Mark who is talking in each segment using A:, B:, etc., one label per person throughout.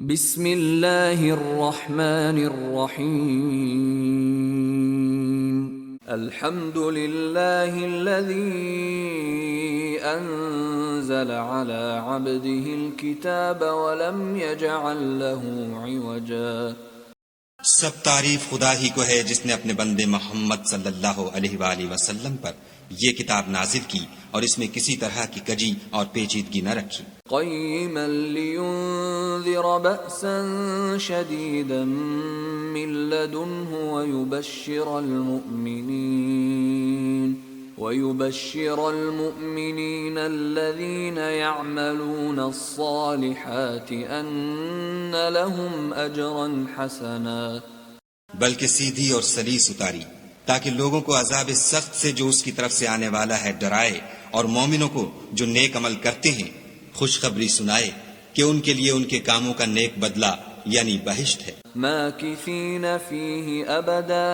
A: بسم اللہ الرحمن الرحیم الحمد للہ الذی انزل على عبده الكتاب ولم يجعل له عوجا۔
B: سب تعریف خدا ہی کو ہے جس نے اپنے بندے محمد صلی اللہ علیہ وآلہ وسلم پر یہ کتاب نازل کی اور اس میں کسی طرح کی کجی اور پیچیدگی نہ رکھی۔
A: قیما لینذر بأسا شدیدا من لدنہ ويبشر المؤمنين الذين يعملون الصالحات أن لهم أجرا حسنا۔
B: بلکہ سیدھی اور سلیس اتاری تاکہ لوگوں کو عذاب سخت سے جو اس کی طرف سے آنے والا ہے ڈرائے، اور مومنوں کو جو نیک عمل کرتے ہیں خوشخبری سنائے کہ ان کے لیے ان کے کاموں کا نیک بدلہ یعنی بہشت ہے،
A: ماکثین فیہ ابدا،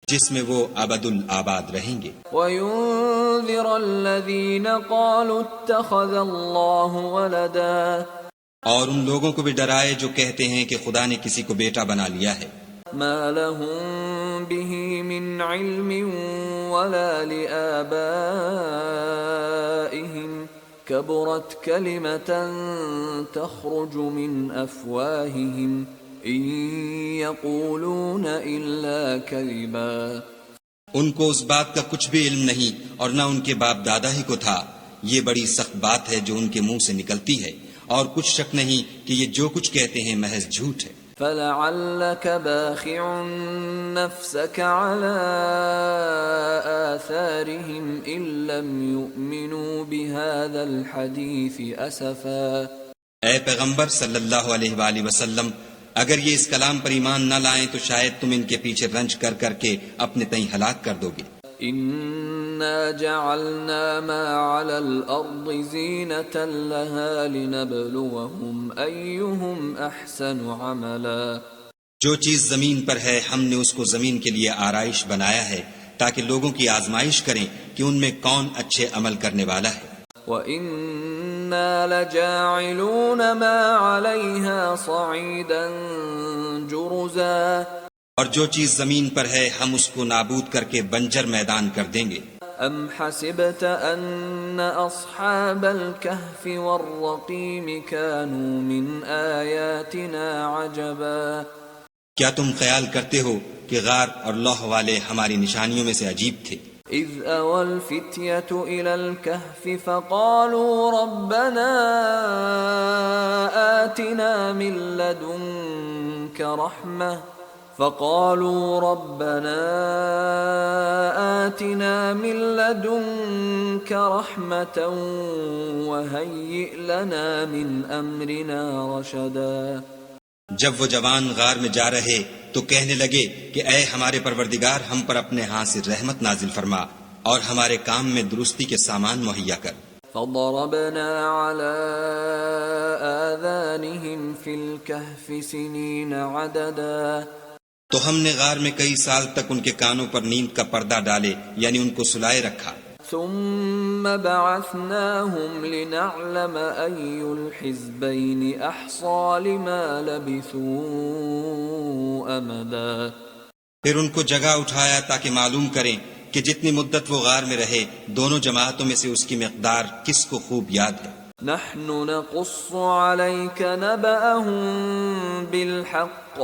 B: جس میں وہ ابد الآباد رہیں گے۔
A: وَيُنذِرَ الَّذِينَ قَالُوا اتَّخَذَ اللَّهُ وَلَدًا،
B: اور ان لوگوں کو بھی ڈرائے جو کہتے ہیں کہ خدا نے کسی کو بیٹا بنا لیا ہے۔
A: مَا لَهُم بِهِ مِنْ عِلْمٍ وَلَا لِآبَائِهِمْ كَبُرَتْ كَلِمَةً تَخْرُجُ مِنْ أَفْوَاهِهِمْ إِن يَقُولُونَ إِلَّا كَذِبًا۔
B: ان کو اس بات کا کچھ بھی علم نہیں اور نہ ان کے باپ دادا ہی کو تھا۔ یہ بڑی سخت بات ہے جو ان کے منہ سے نکلتی ہے، اور کچھ شک نہیں کہ یہ جو کچھ کہتے ہیں محض جھوٹ ہے۔
A: فَلَعَلَّكَ بَاخِعٌ نَفْسَكَ عَلَىٰ آثَارِهِمْ إِن لَّمْ يُؤْمِنُوا بِهَذَا الْحَدِيثِ أَسَفًا۔
B: اے پیغمبر صلی اللہ علیہ وآلہ وسلم، اگر یہ اس کلام پر ایمان نہ لائیں تو شاید تم ان کے پیچھے رنج کر کر کے اپنے تئیں ہلاک کر دو گے۔
A: اِنَّا جَعَلْنَا مَا عَلَى الْأَرْضِ زِينَةً لَهَا لِنَبْلُوَهُمْ أَيُّهُمْ أَحْسَنُ عَمَلًا۔
B: جو چیز زمین پر ہے ہم نے اس کو زمین کے لیے آرائش بنایا ہے تاکہ لوگوں کی آزمائش کریں کہ ان میں کون اچھے عمل کرنے والا ہے۔
A: وَإِنَّا لَجَاعِلُونَ مَا عَلَيْهَا صَعِيدًا جُرُزًا،
B: اور جو چیز زمین پر ہے ہم اس کو نابود کر کے بنجر میدان کر دیں گے۔
A: أَمْ حَسِبْتَ أَنَّ أَصْحَابَ الْكَهْفِ وَالرَّقِيمِ كَانُوا مِنْ آيَاتِنَا عَجَبًا۔
B: کیا تم خیال کرتے ہو کہ غار اور لوح والے ہماری نشانیوں میں سے عجیب تھے؟
A: إِذْ أَوَى الْفِتْيَةُ إِلَى الْكَهْفِ فَقَالُوا رَبَّنَا آتِنَا مِن لَّدُنكَ رَحْمَةً وَهَيِّئْ لَنَا مِنْ أَمْرِنَا رَشَدًا۔
B: جب وہ جوان غار میں جا رہے تو کہنے لگے کہ اے ہمارے پروردگار، ہم پر اپنے ہاں سے رحمت نازل فرما اور ہمارے کام میں درستی کے سامان مہیا کر۔
A: فَضَرَبْنَا عَلَىٰ آذَانِهِمْ فِي الْكَهْفِ سِنِينَ عَدَدًا،
B: تو ہم نے غار میں کئی سال تک ان کے کانوں پر نیند کا پردہ ڈالے یعنی ان کو سلائے رکھا۔
A: ثُمَّ بَعَثْنَاهُمْ لِنَعْلَمَ أَيُّ الْحِزْبَيْنِ أَحْصَىٰ لِمَا لَبِثُوا أَمَدًا۔
B: پھر ان کو جگہ اٹھایا تاکہ معلوم کریں کہ جتنی مدت وہ غار میں رہے دونوں جماعتوں میں سے اس کی مقدار کس کو خوب یاد ہے۔
A: نَحْنُ نَقُصُّ عَلَيْكَ نَبَأَهُم بِالْحَقِّ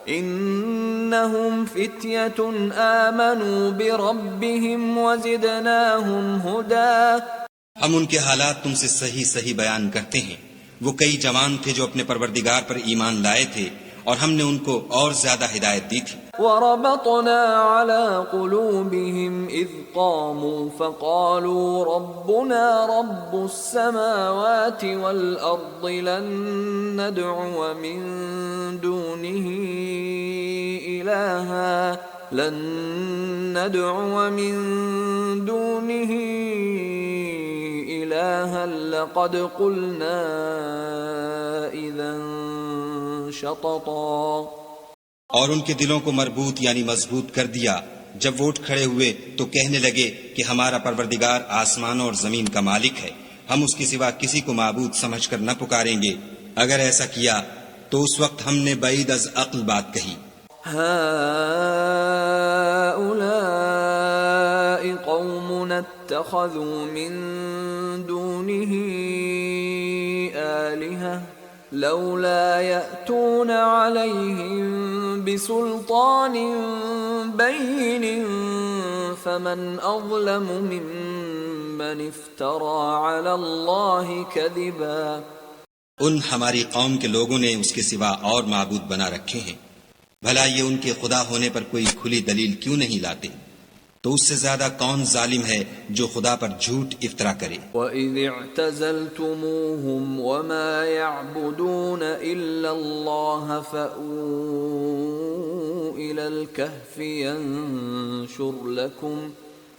A: إِنَّهُمْ فِتْيَةٌ آمَنُوا بِرَبِّهِمْ وَزِدْنَاهُمْ هُدًى۔
B: ہم ان کے حالات تم سے صحیح صحیح بیان کرتے ہیں۔ وہ کئی جوان تھے جو اپنے پروردگار پر ایمان لائے تھے اور ہم نے ان کو اور زیادہ ہدایت دی تھی۔
A: وَرَبَطْنَا عَلَىٰ قُلُوبِهِمْ إِذْ قَامُوا فَقَالُوا رَبُّنَا رَبُّ السَّمَاوَاتِ وَالْأَرْضِ لَن نَّدْعُوَ مِن دُونِهِ إِلَٰهًا لَّقَدْ قُلْنَا إِذًا شَطَطًا۔
B: اور ان کے دلوں کو مربوط یعنی مضبوط کر دیا جب وہ اٹھ کھڑے ہوئے تو کہنے لگے کہ ہمارا پروردگار آسمانوں اور زمین کا مالک ہے، ہم اس کے سوا کسی کو معبود سمجھ کر نہ پکاریں گے، اگر ایسا کیا تو اس وقت ہم نے بعید از عقل بات کہی،
A: هؤلاء قومنا اتخذوا من دونه آلهة لولا يأتون عليهم بسلطان بين فمن أظلم ممن افترى على الله كذبا۔
B: ان ہماری قوم کے لوگوں نے اس کے سوا اور معبود بنا رکھے ہیں، بھلا یہ ان کے خدا ہونے پر کوئی کھلی دلیل کیوں نہیں لاتے؟ تو اس سے زیادہ کون ظالم ہے جو خدا پر جھوٹ افطرا کرے؟
A: وَإِذِ اعْتَزَلْتُمُوهُمْ وَمَا يَعْبُدُونَ إِلَّا اللَّهَ فَأْوُوا إِلَى الْكَهْفِ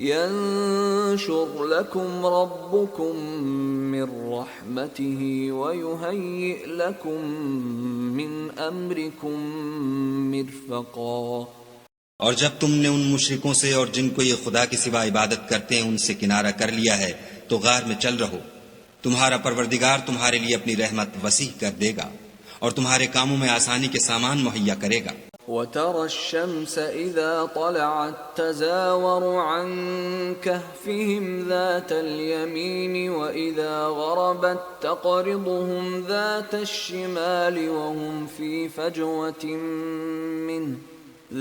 A: ينشر لكم ربكم من رحمته ويهيئ لكم من أمركم مرفقا۔
B: اور جب تم نے ان مشرکوں سے اور جن کو یہ خدا کے سوا عبادت کرتے ہیں ان سے کنارہ کر لیا ہے تو غار میں چل رہو، تمہارا پروردگار تمہارے لیے اپنی رحمت وسیع کر دے گا اور تمہارے کاموں میں آسانی کے سامان مہیا کرے گا۔
A: وَتَرَى الشَّمْسَ إِذَا طَلَعَتْ تَزَاوَرُ عَنْ كَهْفِهِمْ ذَاتَ الْيَمِينِ وَإِذَا غَرَبَتْ تَقْرِضُهُمْ ذَاتَ الشِّمَالِ وَهُمْ فِي فَجْوَةٍ مِّنْهُ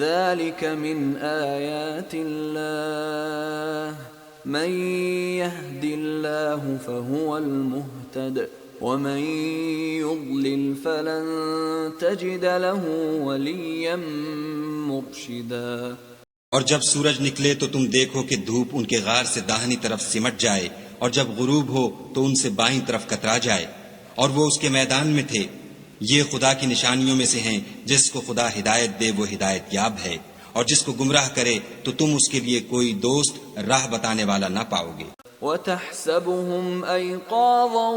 A: ذَلِكَ مِنْ آيَاتِ اللَّهِ مَنْ يَهْدِ اللَّهُ فَهُوَ الْمُهْتَدِ وَمَن يُضْلِلْ فَلَن تَجِدَ لَهُ وَلِيًّا مُرْشِدًا۔
B: اور جب سورج نکلے تو تم دیکھو کہ دھوپ ان کے غار سے داہنی طرف سمٹ جائے، اور جب غروب ہو تو ان سے بائیں طرف کترا جائے، اور وہ اس کے میدان میں تھے۔ یہ خدا کی نشانیوں میں سے ہیں، جس کو خدا ہدایت دے وہ ہدایت یاب ہے، اور جس کو گمراہ کرے تو تم اس کے لیے کوئی دوست راہ بتانے والا نہ پاؤ گے۔
A: وَتَحْسَبُهُمْ أَيْقَاظًا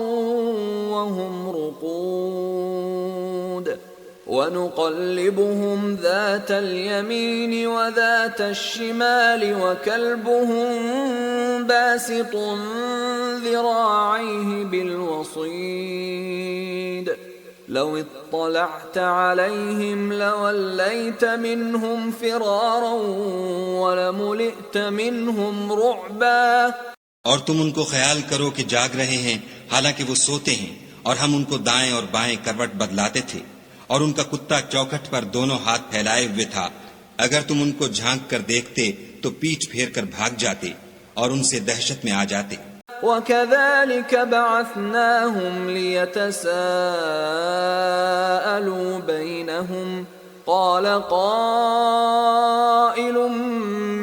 A: وَهُمْ رُقُودٌ وَنُقَلِّبُهُمْ ذَاتَ الْيَمِينِ وَذَاتَ الشِّمَالِ وَكَلْبُهُمْ بَاسِطٌ ذِرَاعَيْهِ بِالْوَصِيدِ لَوِ اطَّلَعْتَ عَلَيْهِمْ لَوَلَّيْتَ مِنْهُمْ فِرَارًا وَلَمُلِئْتَ مِنْهُمْ رُعْبًا۔
B: اور تم ان کو خیال کرو کہ جاگ رہے ہیں حالانکہ وہ سوتے ہیں، اور ہم ان کو دائیں اور بائیں کروٹ بدلاتے تھے، اور ان کا کتا چوکھٹ پر دونوں ہاتھ پھیلائے ہوئے تھا۔ اگر تم ان کو جھانک کر دیکھتے تو پیٹھ پھیر کر بھاگ جاتے اور ان سے دہشت میں آ جاتے۔
A: وَكَذَلِكَ بَعَثْنَاهُمْ لِيَتَسَاءَلُوا بَيْنَهُمْ قَالَ قَائِلٌ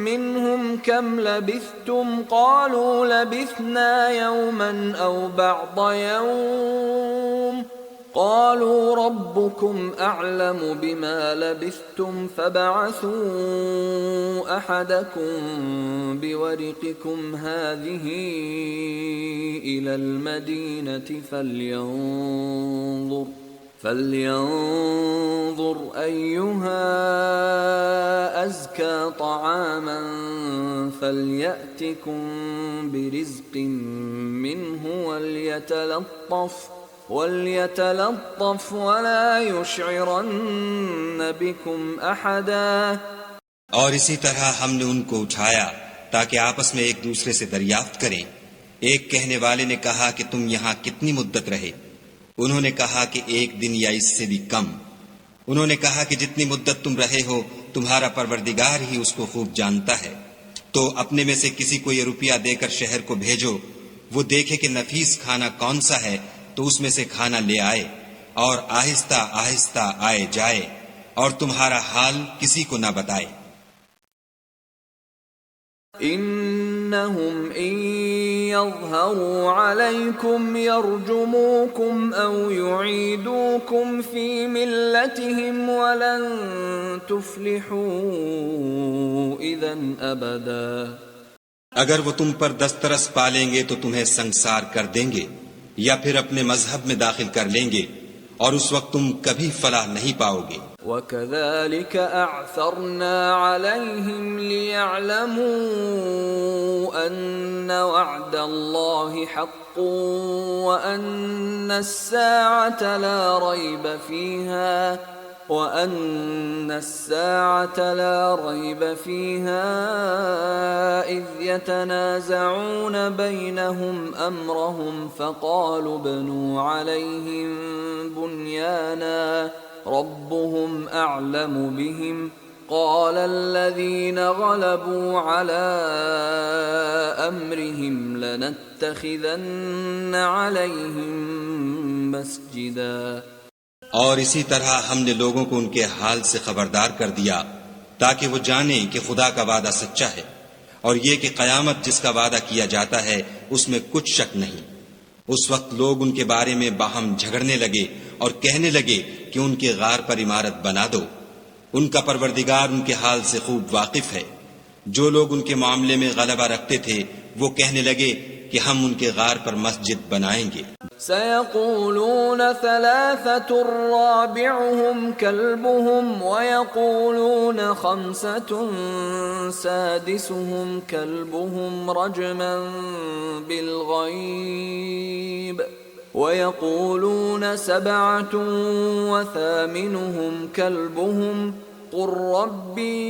A: مِّنْهُمْ كَمْ لَبِثْتُمْ قَالُوا لَبِثْنَا يَوْمًا أَوْ بَعْضَ يَوْمٍ قَالُوا رَبُّكُمْ أَعْلَمُ بِمَا لَبِثْتُمْ فَابْعَثُوا أَحَدَكُمْ بِوَرِقِكُمْ هَٰذِهِ إِلَى الْمَدِينَةِ فَلْيَنظُرْ أَيُّهَا أَزْكَىٰ طَعَامًا فَلْيَأْتِكُمْ بِرِزْقٍ مِّنْهُ وَلْيَتَلَطَّفْ وَلَا يُشْعِرَنَّ بِكُمْ أَحَدًا۔
B: اور اسی طرح ہم نے ان کو اٹھایا تاکہ آپس میں ایک دوسرے سے دریافت کریں۔ ایک کہنے والے نے کہا کہ تم یہاں کتنی مدت رہے؟ انہوں نے کہا کہ 1 دن یا اس سے بھی کم۔ انہوں نے کہا کہ جتنی مدت تم رہے ہو تمہارا پروردگار ہی اس کو خوب جانتا ہے، تو اپنے میں سے کسی کو یہ روپیہ دے کر شہر کو بھیجو، وہ دیکھے کہ نفیس کھانا کون سا ہے تو اس میں سے کھانا لے آئے، اور آہستہ آہستہ آئے جائے، اور تمہارا حال کسی کو نہ بتائے۔
A: انہم ان یظہروا علیکم یرجموکم او یعیدوکم فی ملتہم ولن تفلحوا اذا ابدا۔
B: اگر وہ تم پر دسترس پالیں گے تو تمہیں سنگسار کر دیں گے، یا پھر اپنے مذہب میں داخل کر لیں گے، اور اس وقت تم کبھی فلاح نہیں پاؤ گے۔
A: وَكَذَلِكَ أَعْثَرْنَا عَلَيْهِمْ لِيَعْلَمُوا أَنَّ وَعْدَ اللَّهِ حَقٌّ وَأَنَّ السَّاعَةَ لَا رَيْبَ فِيهَا إِذْ يَتَنَازَعُونَ بَيْنَهُمْ أَمْرَهُمْ فَقَالُوا ابْنُوا عَلَيْهِمْ بُنْيَانًا رَبُّهُمْ أَعْلَمُ بِهِمْ قَالَ الَّذِينَ غَلَبُوا عَلَىٰ أَمْرِهِمْ لَنَتَّخِذَنَّ عَلَيْهِمْ مَسْجِدًا۔
B: اور اسی طرح ہم نے لوگوں کو ان کے حال سے خبردار کر دیا تاکہ وہ جانیں کہ خدا کا وعدہ سچا ہے، اور یہ کہ قیامت جس کا وعدہ کیا جاتا ہے اس میں کچھ شک نہیں۔ اس وقت لوگ ان کے بارے میں باہم جھگڑنے لگے اور کہنے لگے کہ ان کے غار پر عمارت بنا دو۔ ان کا پروردگار ان کے حال سے خوب واقف ہے۔ جو لوگ ان کے معاملے میں غلبہ رکھتے تھے وہ کہنے لگے کہ ہم ان کے غار پر مسجد بنائیں گے۔
A: سَيَقُولُونَ ثَلَاثَةٌ رَّابِعُهُمْ كَلْبُهُمْ وَيَقُولُونَ خَمْسَةٌ سَادِسُهُمْ كَلْبُهُمْ رَجْمًا بِالْغَيْبِ وَيَقُولُونَ سَبْعَةٌ وَثَامِنُهُمْ كَلْبُهُمْ قُل رَّبِّي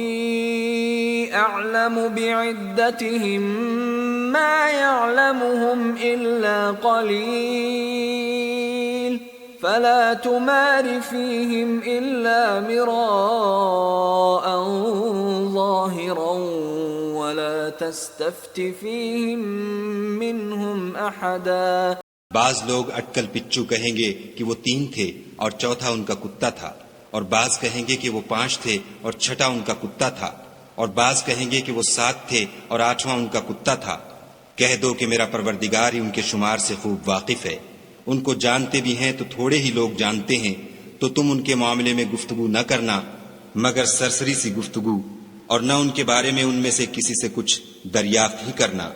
A: أَعْلَمُ بِعِدَّتِهِم مَّا يَعْلَمُهُمْ إِلَّا قَلِيلٌ فَلَا تُمَارِ فِيهِمْ إِلَّا مِرَاءً ظَاهِرًا وَلَا تَسْتَفْتِ فِيهِم مِّنْهُمْ أَحَدًا۔
B: بعض لوگ اٹکل پچو کہیں گے کہ وہ 3 تھے اور چوتھا ان کا کتا تھا، اور بعض کہیں گے کہ وہ 5 تھے اور چھٹا ان کا کتا تھا، اور بعض کہیں گے کہ وہ 7 تھے اور 8واں ان کا کتا تھا۔ کہہ دو کہ میرا پروردگار ہی ان کے شمار سے خوب واقف ہے۔ ان کو جانتے بھی ہیں تو تھوڑے ہی لوگ جانتے ہیں، تو تم ان کے معاملے میں گفتگو نہ کرنا مگر سرسری سی گفتگو، اور نہ ان کے بارے میں ان میں سے کسی سے کچھ دریافت ہی کرنا۔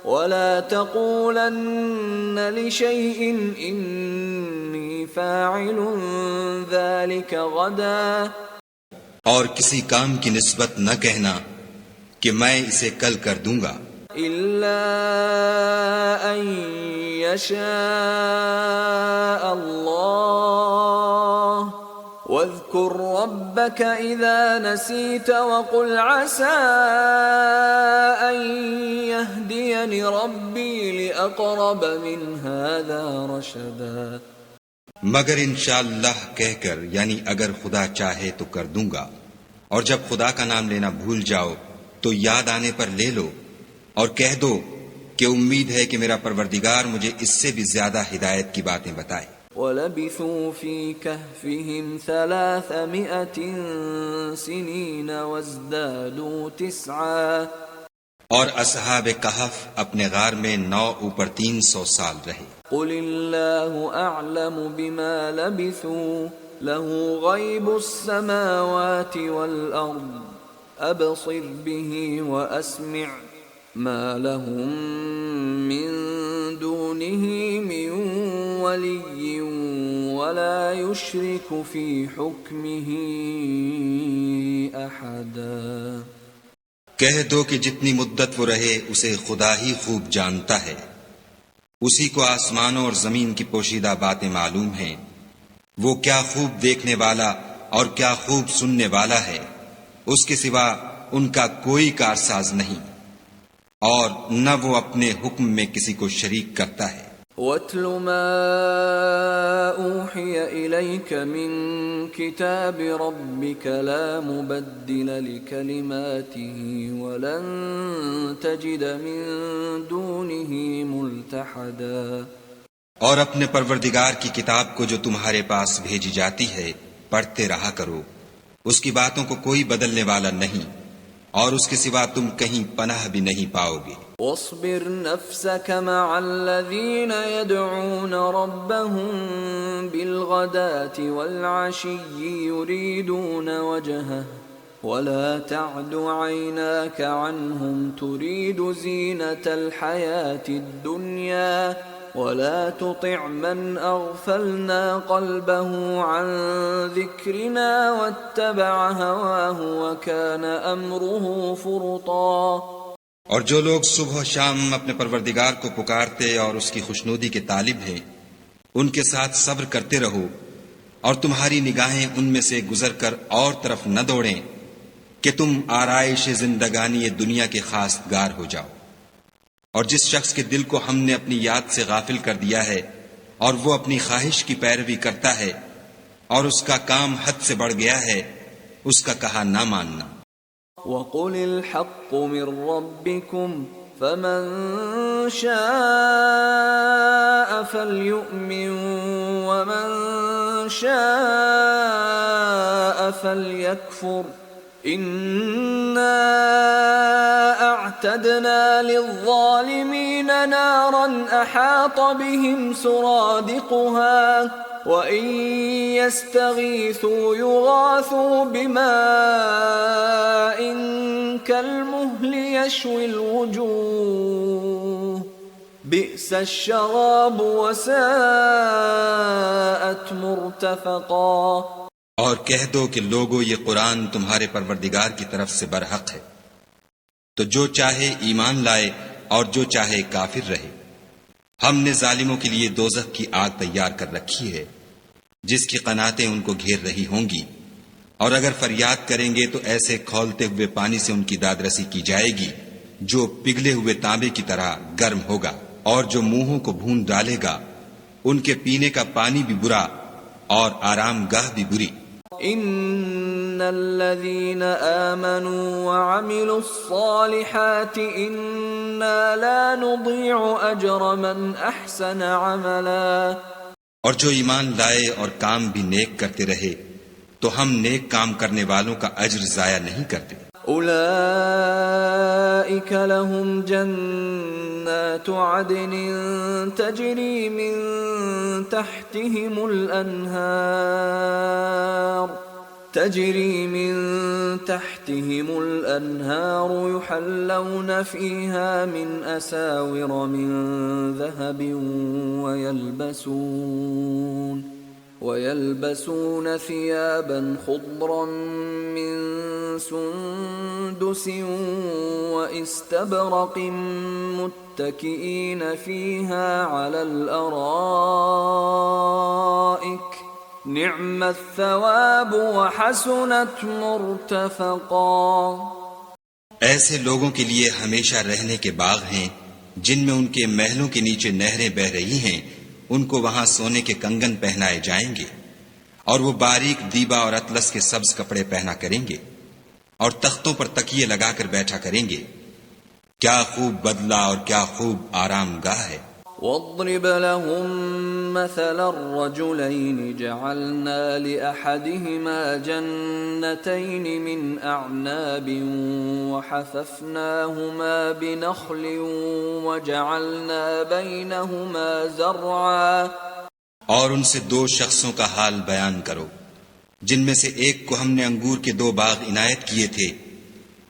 A: وَلَا تَقُولَنَّ لِشَيْءٍ إِنِّي فَاعِلٌ ذَلِكَ غَدًا،
B: اور کسی کام کی نسبت نہ کہنا کہ میں اسے کل کر دوں گا،
A: إِلَّا أَن يَشَاءَ اللَّهُ وَاذْكُر رَّبَّكَ إِذَا نَسِيتَ وَقُلْ عَسَىٰ أَن يَهْدِيَنِ رَبِّي لِأَقْرَبَ مِنْ هَٰذَا رَشَدًا۔
B: مگر انشاءاللہ کہہ کر، یعنی اگر خدا چاہے تو کر دوں گا، اور جب خدا کا نام لینا بھول جاؤ تو یاد آنے پر لے لو، اور کہہ دو کہ امید ہے کہ میرا پروردگار مجھے اس سے بھی زیادہ ہدایت کی باتیں بتائے۔
A: وَلَبِثُوا فِي كَهْفِهِمْ 300 سِنِينَ وَازْدَادُوا 9۔
B: اور اصحاب کہف اپنے غار میں 9 اوپر 300 سال رہے۔
A: قُلِ اللَّهُ أَعْلَمُ بِمَا لَبِثُوا لَهُ غَيْبُ السَّمَاوَاتِ وَالْأَرْضِ أَبْصِرْ بِهِ وَأَسْمِعْ مَا لَهُم مِّن دُونِهِ مِن وَلِيٍّ وَلَا يُشْرِكُ فِي حُكْمِهِ أَحَدًا۔
B: کہہ دو کہ جتنی مدت وہ رہے اسے خدا ہی خوب جانتا ہے، اسی کو آسمانوں اور زمین کی پوشیدہ باتیں معلوم ہیں، وہ کیا خوب دیکھنے والا اور کیا خوب سننے والا ہے، اس کے سوا ان کا کوئی کارساز نہیں، اور نہ وہ اپنے حکم میں کسی کو شریک کرتا ہے۔
A: وَاتْلُ مَا أُوحِيَ إِلَيْكَ مِن كِتَابِ رَبِّكَ لَا مُبَدِّلَ لِكَلِمَاتِهِ وَلَن تَجِدَ مِن دُونِهِ مُلْتَحَدًا۔
B: اور اپنے پروردگار کی کتاب کو جو تمہارے پاس بھیجی جاتی ہے پڑھتے رہا کرو، اس کی باتوں کو کوئی بدلنے والا نہیں، اور اس کے سوا تم کہیں پناہ بھی نہیں پاؤ گے۔
A: واصبر نفسك مع الذين يدعون ربهم بالغداة والعشي يريدون وجهه ولا تعد عيناك عنهم تريد زينة الحياة الدنيا ولا تطع من أغفلنا قلبه عن ذكرنا واتبع هواه وكان أمره فرطا.
B: اور جو لوگ صبح و شام اپنے پروردگار کو پکارتے اور اس کی خوشنودی کے طالب ہیں ان کے ساتھ صبر کرتے رہو، اور تمہاری نگاہیں ان میں سے گزر کر اور طرف نہ دوڑیں کہ تم آرائش زندگانی دنیا کے خواستگار ہو جاؤ. اور جس شخص کے دل کو ہم نے اپنی یاد سے غافل کر دیا ہے اور وہ اپنی خواہش کی پیروی کرتا ہے اور اس کا کام حد سے بڑھ گیا ہے، اس کا کہا نہ ماننا.
A: وَقُلِ الْحَقُّ مِنْ رَبِّكُمْ فَمَنْ شَاءَ فَلْيُؤْمِنْ وَمَنْ شَاءَ فَلْيَكْفُرْ إِنَّا أَعْتَدْنَا لِلظَّالِمِينَ نَارًا أَحَاطَ بِهِمْ سُرَادِقُهَا وَإِنْ يَسْتَغِيثُوا يُغَاثُوا بِمَاءٍ كَالْمُهْلِ يَشْوِي الْوُجُوهَ بِئْسَ الشَّرَابُ وَسَاءَتْ مُرْتَفَقًا.
B: اور کہہ دو کہ لوگو یہ قرآن تمہارے پروردگار کی طرف سے برحق ہے، تو جو چاہے ایمان لائے اور جو چاہے کافر رہے. ہم نے ظالموں کے لیے دوزخ کی آگ تیار کر رکھی ہے جس کی قناتیں ان کو گھیر رہی ہوں گی، اور اگر فریاد کریں گے تو ایسے کھولتے ہوئے پانی سے ان کی دادرسی کی جائے گی جو پگھلے ہوئے تانبے کی طرح گرم ہوگا، اور جو منہوں کو بھون ڈالے گا ان کے پینے کا پانی بھی برا اور آرام گاہ بھی بری.
A: ان الذين آمنوا وعملوا الصالحات انا لا نضيع اجر من احسن عملا.
B: اور جو ایمان لائے اور کام بھی نیک کرتے رہے تو ہم نیک کام کرنے والوں کا اجر ضائع نہیں کرتے.
A: اولئک لهم جنات عدن تجری من تحتهم الانہار يحلون فيها من اساور من ذهب ويلبسون ثيابا خضرا من سندس واستبرق متكئين فيها على الارائك نعم الثواب وحسنت مرتفقا.
B: ایسے لوگوں کے لیے ہمیشہ رہنے کے باغ ہیں جن میں ان کے محلوں کے نیچے نہریں بہ رہی ہیں. ان کو وہاں سونے کے کنگن پہنائے جائیں گے اور وہ باریک دیبا اور اطلس کے سبز کپڑے پہنا کریں گے اور تختوں پر تکیے لگا کر بیٹھا کریں گے. کیا خوب بدلہ اور کیا خوب آرام گاہ ہے.
A: واضرب لهم مثل الرجلين جعلنا لأحدهما جنتين من أعناب وحففناهما بنخل وجعلنا بينهما زرعا.
B: اور ان سے دو شخصوں کا حال بیان کرو جن میں سے ایک کو ہم نے انگور کے 2 باغ عنایت کیے تھے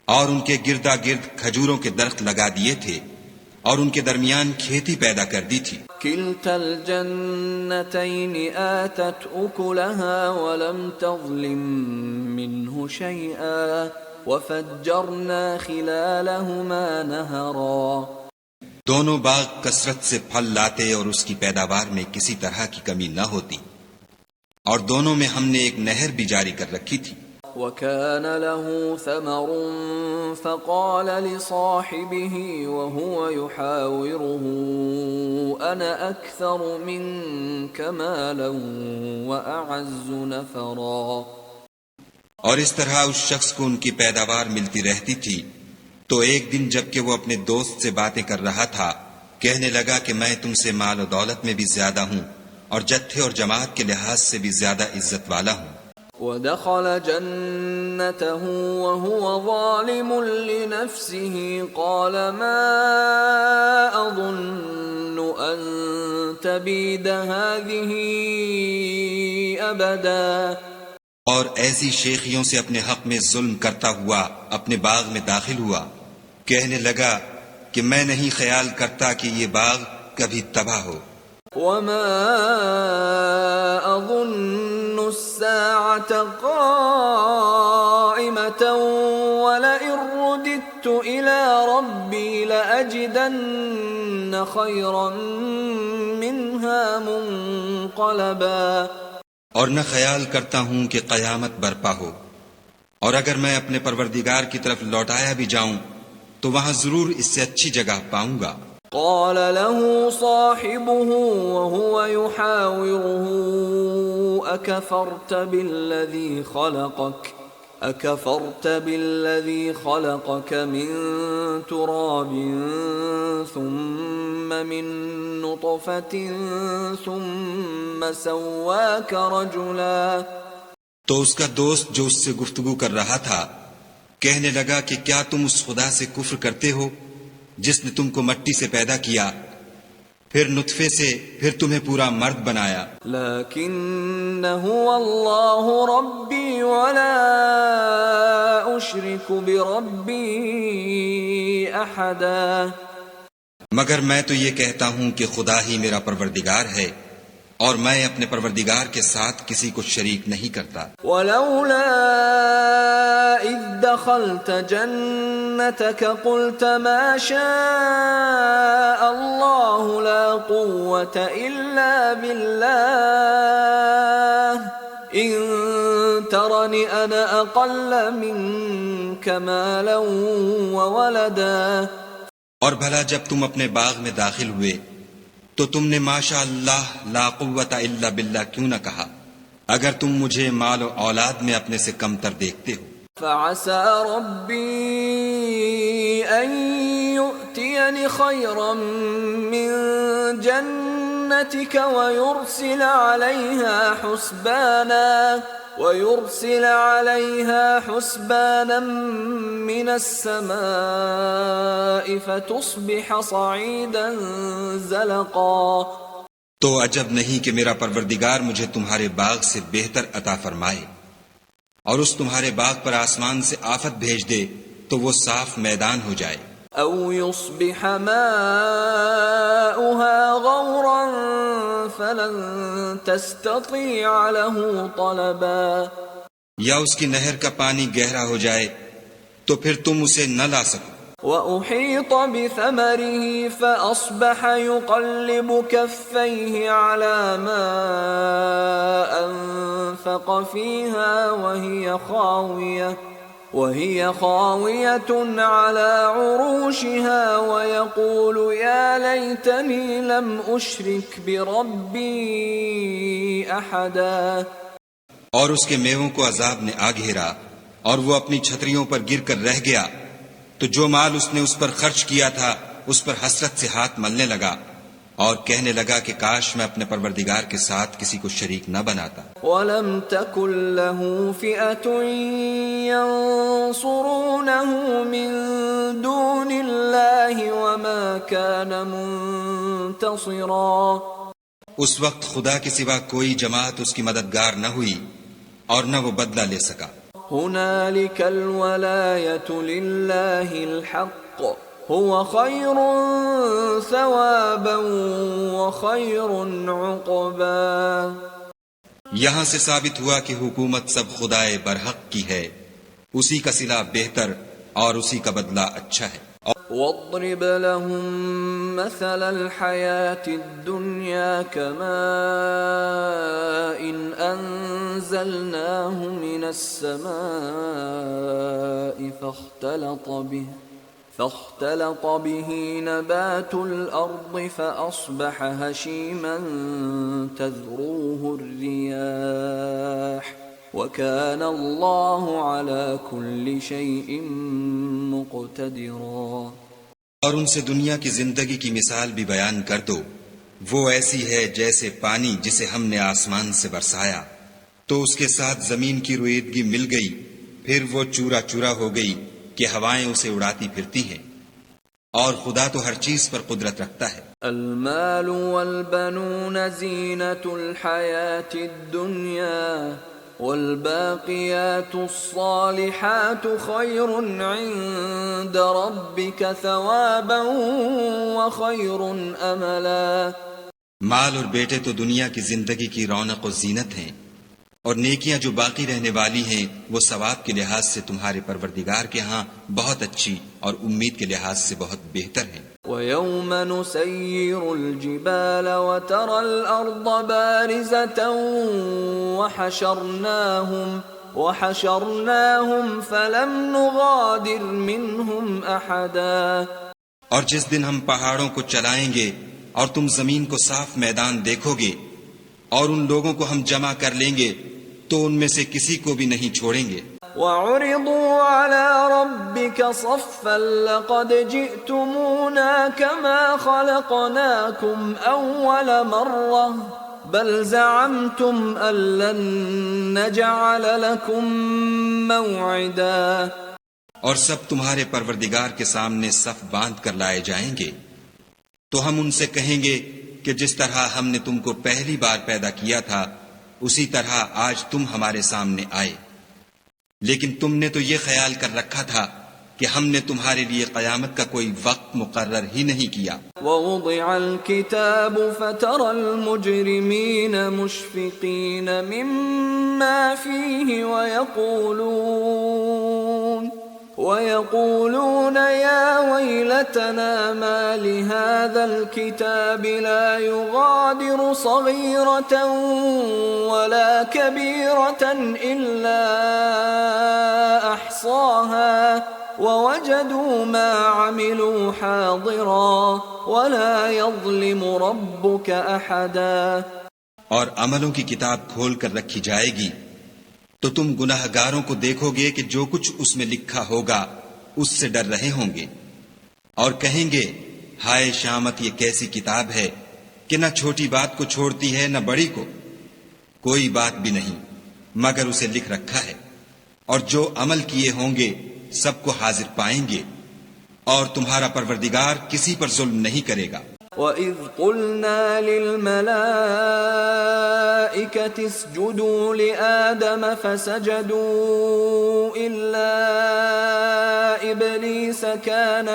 B: اور ان کے گردا گرد کھجوروں کے درخت لگا دیے تھے اور ان کے درمیان کھیتی پیدا کر دی تھی.
A: کلتا الجنتین آتت اکلها ولم تظلم منه شیئا وفجرنا خلالهما نهرا.
B: دونوں باغ کثرت سے پھل لاتے اور اس کی پیداوار میں کسی طرح کی کمی نہ ہوتی، اور دونوں میں ہم نے ایک نہر بھی جاری کر رکھی تھی.
A: وَكَانَ لَهُ ثَمَرٌ فَقَالَ لِصَاحِبِهِ وَهُوَ يُحَاوِرُهُ أَنَا أَكْثَرُ مِنكَ مَالًا وَأَعَزُّ نَفَرًا.
B: اور اس طرح اس شخص کو ان کی پیداوار ملتی رہتی تھی تو ایک دن جب کہ وہ اپنے دوست سے باتیں کر رہا تھا کہنے لگا کہ میں تم سے مال و دولت میں بھی زیادہ ہوں اور جتھے اور جماعت کے لحاظ سے بھی زیادہ عزت والا ہوں.
A: ودخل جنته وهو ظالم لنفسه قال ما أظن أن تبيد هذه أبدا.
B: اور ایسی شیخیوں سے اپنے حق میں ظلم کرتا ہوا اپنے باغ میں داخل ہوا کہنے لگا کہ میں نہیں خیال کرتا کہ یہ باغ کبھی تباہ ہو.
A: وما أظن الساعة قائمة ولئن رددت إلى ربي لأجدن خيرا منها منقلبا.
B: اور نہ خیال کرتا ہوں کہ قیامت برپا ہو، اور اگر میں اپنے پروردگار کی طرف لوٹایا بھی جاؤں تو وہاں ضرور اس سے اچھی جگہ پاؤں گا.
A: قال له صاحبه وهو يحاوره أكفرت بالذي خلقك من تراب ثم من نطفة ثم سواك رجلا.
B: تو اس کا دوست جو اس سے گفتگو کر رہا تھا کہنے لگا کہ کیا تم اس خدا سے کفر کرتے ہو جس نے تم کو مٹی سے پیدا کیا، پھر نطفے سے، پھر تمہیں پورا مرد بنایا.
A: لیکن هو اللہ ربی ولا اشرک بربی احدا.
B: مگر میں تو یہ کہتا ہوں کہ خدا ہی میرا پروردگار ہے اور میں اپنے پروردگار کے ساتھ کسی کو شریک نہیں کرتا.
A: ولولا اذ دخلت جنتك قلت ما شاء الله لا قوة الا بالله ان ترني انا اقل منك مالا وولدا.
B: اور بھلا جب تم اپنے باغ میں داخل ہوئے تو تم نے ماشاء اللہ لا قوت الا باللہ کیوں نہ کہا، اگر تم مجھے مال و اولاد میں اپنے سے کم تر دیکھتے ہو.
A: فعسى ربي أن يؤتيني خيرا من جنتك ويرسل عليها حسبانا من السماء فتصبح صعيدا زلقا.
B: تو عجب نہیں کہ میرا پروردگار مجھے تمہارے باغ سے بہتر عطا فرمائے اور اس تمہارے باغ پر آسمان سے آفت بھیج دے تو وہ صاف میدان ہو جائے.
A: او يصبح ماؤها غورا فلن تستطيع له طلبا.
B: یا اس کی نہر کا پانی گہرا ہو جائے تو پھر تم اسے نہ لا سکو.
A: وأحيط بثمره فأصبح يقلب كفيه على ما أنفق فيها وهي خاوية على عروشها ويقول يا ليتني لم أشرك بربي أحدا.
B: اور اس کے میووں کو عذاب نے آ گھیرا اور وہ اپنی چھتریوں پر گر کر رہ گیا، تو جو مال اس نے اس پر خرچ کیا تھا اس پر حسرت سے ہاتھ ملنے لگا اور کہنے لگا کہ کاش میں اپنے پروردگار کے ساتھ کسی کو شریک نہ بناتا.
A: وَلَمْ تَكُنْ لَهُ فِئَةٌ يَنْصُرُونَهُ مِنْ دُونِ اللَّهِ وَمَا كَانَ مُنْتَصِرًا.
B: اس وقت خدا کے سوا کوئی جماعت اس کی مددگار نہ ہوئی اور نہ وہ بدلہ لے سکا.
A: هنالك الولاية لله الحق هو خير ثوابا وخير عقبا.
B: یہاں سے ثابت ہوا کہ حکومت سب خدائے برحق کی ہے، اسی کا صلہ بہتر اور اسی کا بدلہ اچھا ہے.
A: واضرب لهم مثل الحياة الدنيا كماء أنزلناه من السماء فاختلط به نبات الأرض فأصبح هشيما تذروه الرياح وَكَانَ اللَّهُ عَلَى كُلِّ شَيْءٍ مُقْتَدِرًا.
B: اور ان سے دنیا کی زندگی کی مثال بھی بیان کر دو، وہ ایسی ہے جیسے پانی جسے ہم نے آسمان سے برسایا تو اس کے ساتھ زمین کی رویدگی مل گئی، پھر وہ چورا چورا ہو گئی کہ ہوائیں اسے اڑاتی پھرتی ہیں، اور خدا تو ہر چیز پر قدرت رکھتا ہے.
A: المال والبنون زینة الحیاة الدنیا والباقیات الصالحات خیر عند ربک ثوابا وخیر املا.
B: مال اور بیٹے تو دنیا کی زندگی کی رونق و زینت ہیں، اور نیکیاں جو باقی رہنے والی ہیں وہ ثواب کے لحاظ سے تمہارے پروردگار کے ہاں بہت اچھی اور امید کے لحاظ سے بہت بہتر ہیں۔
A: وَيَوْمَ نُسَيِّرُ الْجِبَالَ وَتَرَى الْأَرْضَ بَارِزَةً وَحَشَرْنَاهُمْ فَلَمْ نُغَادِرْ مِنْهُمْ أَحَدًا۔
B: اور جس دن ہم پہاڑوں کو چلائیں گے اور تم زمین کو صاف میدان دیکھو گے اور ان لوگوں کو ہم جمع کر لیں گے تو ان میں سے کسی کو بھی نہیں چھوڑیں گے۔
A: وَعُرِضُوا عَلَى رَبِّكَ صَفًّا لَقَدْ جِئْتُمُونَا كَمَا خَلَقْنَاكُمْ أَوَّلَ مَرَّةٍ بَلْ زَعَمْتُمْ أَن لَّن نَّجْعَلَ لَكُم مَّوْعِدًا۔
B: اور سب تمہارے پروردگار کے سامنے صف باندھ کر لائے جائیں گے، تو ہم ان سے کہیں گے کہ جس طرح ہم نے تم کو پہلی بار پیدا کیا تھا اسی طرح آج تم ہمارے سامنے آئے، لیکن تم نے تو یہ خیال کر رکھا تھا کہ ہم نے تمہارے لیے قیامت کا کوئی وقت مقرر ہی نہیں کیا۔
A: وَوُضِعَ الْكِتَابُ فَتَرَى الْمُجْرِمِينَ مُشْفِقِينَ مِمَّا فِيهِ وَيَقُولُونَ يَا وَيْلَتَنَا مَا لِهَذَا الْكِتَابِ لَا يُغَادِرُ صَغِيرَةً وَلَا كَبِيرَةً إِلَّا أَحْصَاهَا وَوَجَدُوا مَا عَمِلُوا حَاضِرًا وَلَا يَظْلِمُ رَبُّكَ أَحَدًا۔
B: اور عملوں کی کتاب کھول کر رکھی جائے گی تو تم گناہ گاروں کو دیکھو گے کہ جو کچھ اس میں لکھا ہوگا اس سے ڈر رہے ہوں گے، اور کہیں گے ہائے شامت، یہ کیسی کتاب ہے کہ نہ چھوٹی بات کو چھوڑتی ہے نہ بڑی کو، کوئی بات بھی نہیں مگر اسے لکھ رکھا ہے، اور جو عمل کیے ہوں گے سب کو حاضر پائیں گے، اور تمہارا پروردگار کسی پر ظلم نہیں کرے گا۔
A: وَإِذْ قُلْنَا لِلْمَلَائِكَةِ اسْجُدُوا لِآدَمَ فَسَجَدُوا إِلَّا إِبْلِيسَ كَانَ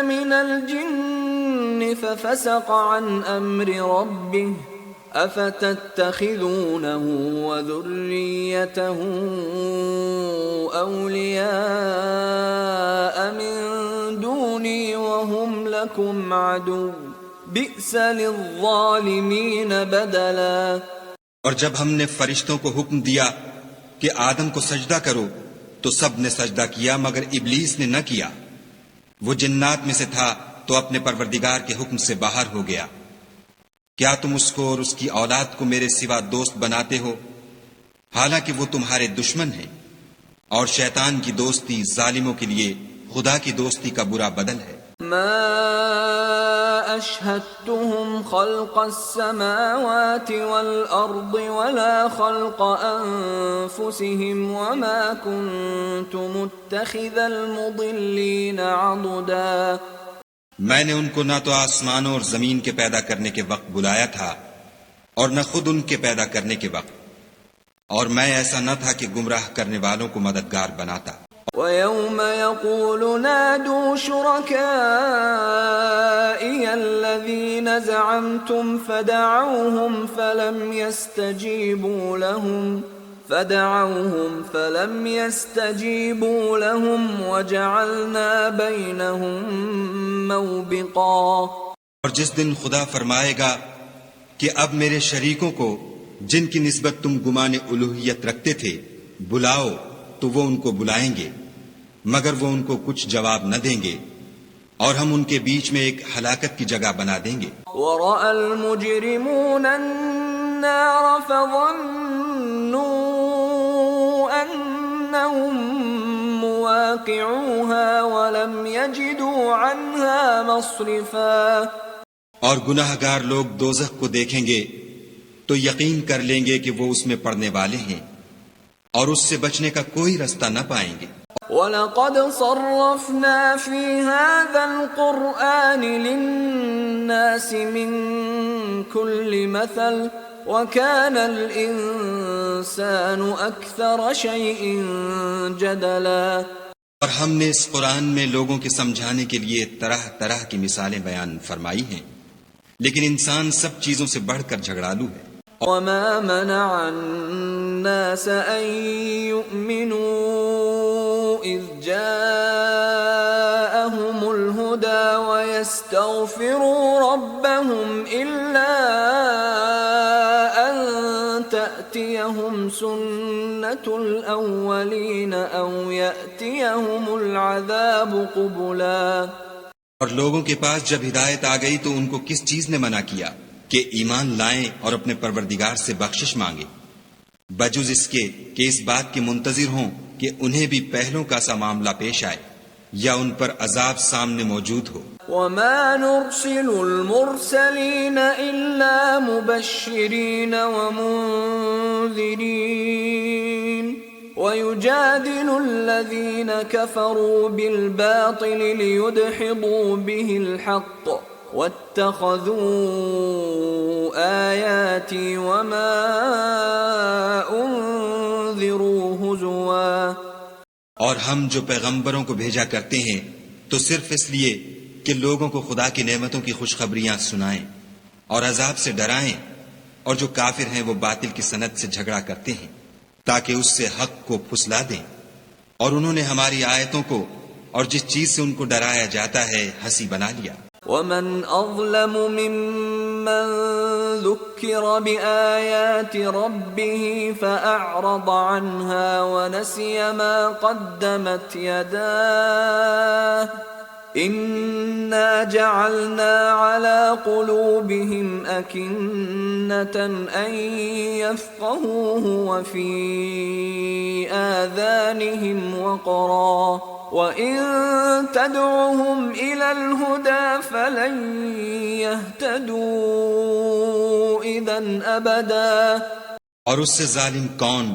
A: مِنَ الْجِنِّ فَفَسَقَ عَنْ أَمْرِ رَبِّهِ أَفَتَتَّخِذُونَهُ وَذُرِّيَّتَهُ أَوْلِيَاءَ مِن دُونِي وَهُمْ لَكُمْ عَدُوٌّ بِئْسَ لِلظَّالِمِينَ بَدَلًا۔
B: اور جب ہم نے فرشتوں کو حکم دیا کہ آدم کو سجدہ کرو تو سب نے سجدہ کیا مگر ابلیس نے نہ کیا، وہ جنات میں سے تھا تو اپنے پروردگار کے حکم سے باہر ہو گیا۔ کیا تم اس کو اور اس کی اولاد کو میرے سوا دوست بناتے ہو، حالانکہ وہ تمہارے دشمن ہیں، اور شیطان کی دوستی ظالموں کے لیے خدا کی دوستی کا برا بدل ہے۔
A: ما أشهدتهم خلق السماوات والأرض ولا خلق أنفسهم وما كنت متخذ المضلين عضدا۔
B: میں نے ان کو نہ تو آسمانوں اور زمین کے پیدا کرنے کے وقت بلایا تھا اور نہ خود ان کے پیدا کرنے کے وقت، اور میں ایسا نہ تھا کہ گمراہ کرنے والوں کو مددگار بناتا۔
A: وَيَوْمَ يَقُولُ نَادُوا شُرَكَائِيَ الَّذِينَ زَعَمْتُمْ فَدَعَوْهُمْ فَلَمْ يَسْتَجِيبُوا لَهُمْ وَجَعَلْنَا بَيْنَهُمْ مَوْبِقًا۔
B: اور جس دن خدا فرمائے گا کہ اب میرے شریکوں کو جن کی نسبت تم گمان الوہیت رکھتے تھے بلاؤ، تو وہ ان کو بلائیں گے مگر وہ ان کو کچھ جواب نہ دیں گے، اور ہم ان کے بیچ میں ایک ہلاکت کی جگہ بنا دیں گے۔
A: وَرَأَى الْمُجْرِمُونَ النَّارَ فَظَنُّوا أَنَّهُمْ مُوَاقِعُوهَا وَلَمْ يَجِدُوا عَنْهَا مَصْرِفًا۔
B: اور گناہ گار لوگ دوزخ کو دیکھیں گے تو یقین کر لیں گے کہ وہ اس میں پڑنے والے ہیں، اور اس سے بچنے کا کوئی رستہ نہ پائیں گے۔
A: وَلَقَدْ صَرَّفْنَا فِي هَذَا الْقُرْآنِ لِلنَّاسِ مِنْ كُلِّ مَثَلٍ وَكَانَ الْإِنسَانُ أَكْثَرَ شَيْءٍ جَدَلًا۔
B: اور ہم نے اس قرآن میں لوگوں کے سمجھانے کے لیے طرح طرح کی مثالیں بیان فرمائی ہیں، لیکن انسان سب چیزوں سے بڑھ کر جھگڑالو ہے۔
A: وما منع الناس أن يؤمنوا إذ جاءهم الهدى ويستغفروا ربهم إلا أن تأتيهم سنة الأولين أو يأتيهم العذاب قبلا۔
B: اور لوگوں کے پاس جب ہدایت آ گئی تو ان کو کس چیز نے منع کیا کہ ایمان لائیں اور اپنے پروردگار سے بخشش مانگے، بجز اس کے کہ اس بات کے منتظر ہوں کہ انہیں بھی پہلوں کا سا معاملہ پیش آئے یا ان پر عذاب سامنے موجود ہو۔
A: وما نرسل المرسلين إلا مبشرين ومنذرين ويجادل الذين كفروا بالباطل ليدحضوا به الحق واتخذوا آياتي وما أنذروا هزوا۔
B: اور ہم جو پیغمبروں کو بھیجا کرتے ہیں تو صرف اس لیے کہ لوگوں کو خدا کی نعمتوں کی خوشخبریاں سنائیں اور عذاب سے ڈرائیں، اور جو کافر ہیں وہ باطل کی سند سے جھگڑا کرتے ہیں تاکہ اس سے حق کو پھسلا دیں، اور انہوں نے ہماری آیتوں کو اور جس چیز سے ان کو ڈرایا جاتا ہے ہنسی بنا لیا۔
A: ومن أظلم ممن ذكر بآيات ربه فأعرض عنها ونسي ما قدمت يداه إنا جعلنا على قلوبهم أكنة أن يفقهوه وفي آذانهم وقرا وَإِن تَدْعُهُمْ إِلَى الْهُدَى فَلَن يَهْتَدُوا إِذًا أَبَدًا۔
B: اور اس سے ظالم کون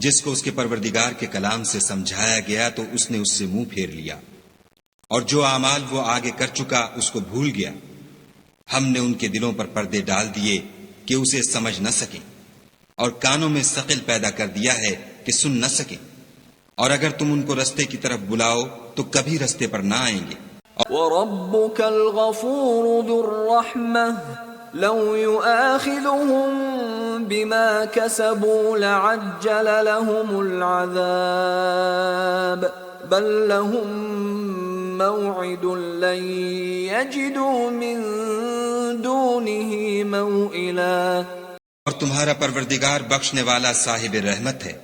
B: جس کو اس کے پروردگار کے کلام سے سمجھایا گیا تو اس نے اس سے منہ پھیر لیا، اور جو اعمال وہ آگے کر چکا اس کو بھول گیا۔ ہم نے ان کے دلوں پر پردے ڈال دیے کہ اسے سمجھ نہ سکیں، اور کانوں میں ثقل پیدا کر دیا ہے کہ سن نہ سکیں، اور اگر تم ان کو رستے کی طرف بلاؤ تو کبھی رستے پر نہ آئیں گے۔
A: وَرَبُّكَ الْغَفُورُ ذُو الرَّحْمَةِ لَوْ يُؤَاخِذُهُم بِمَا كَسَبُوا لَعَجَّلَ لَهُمُ الْعَذَابَ بَل لَّهُم مَّوْعِدٌ لَّن يَجِدُوا مِن دُونِهِ مَوْئِلًا۔
B: اور تمہارا پروردگار بخشنے والا صاحب رحمت ہے،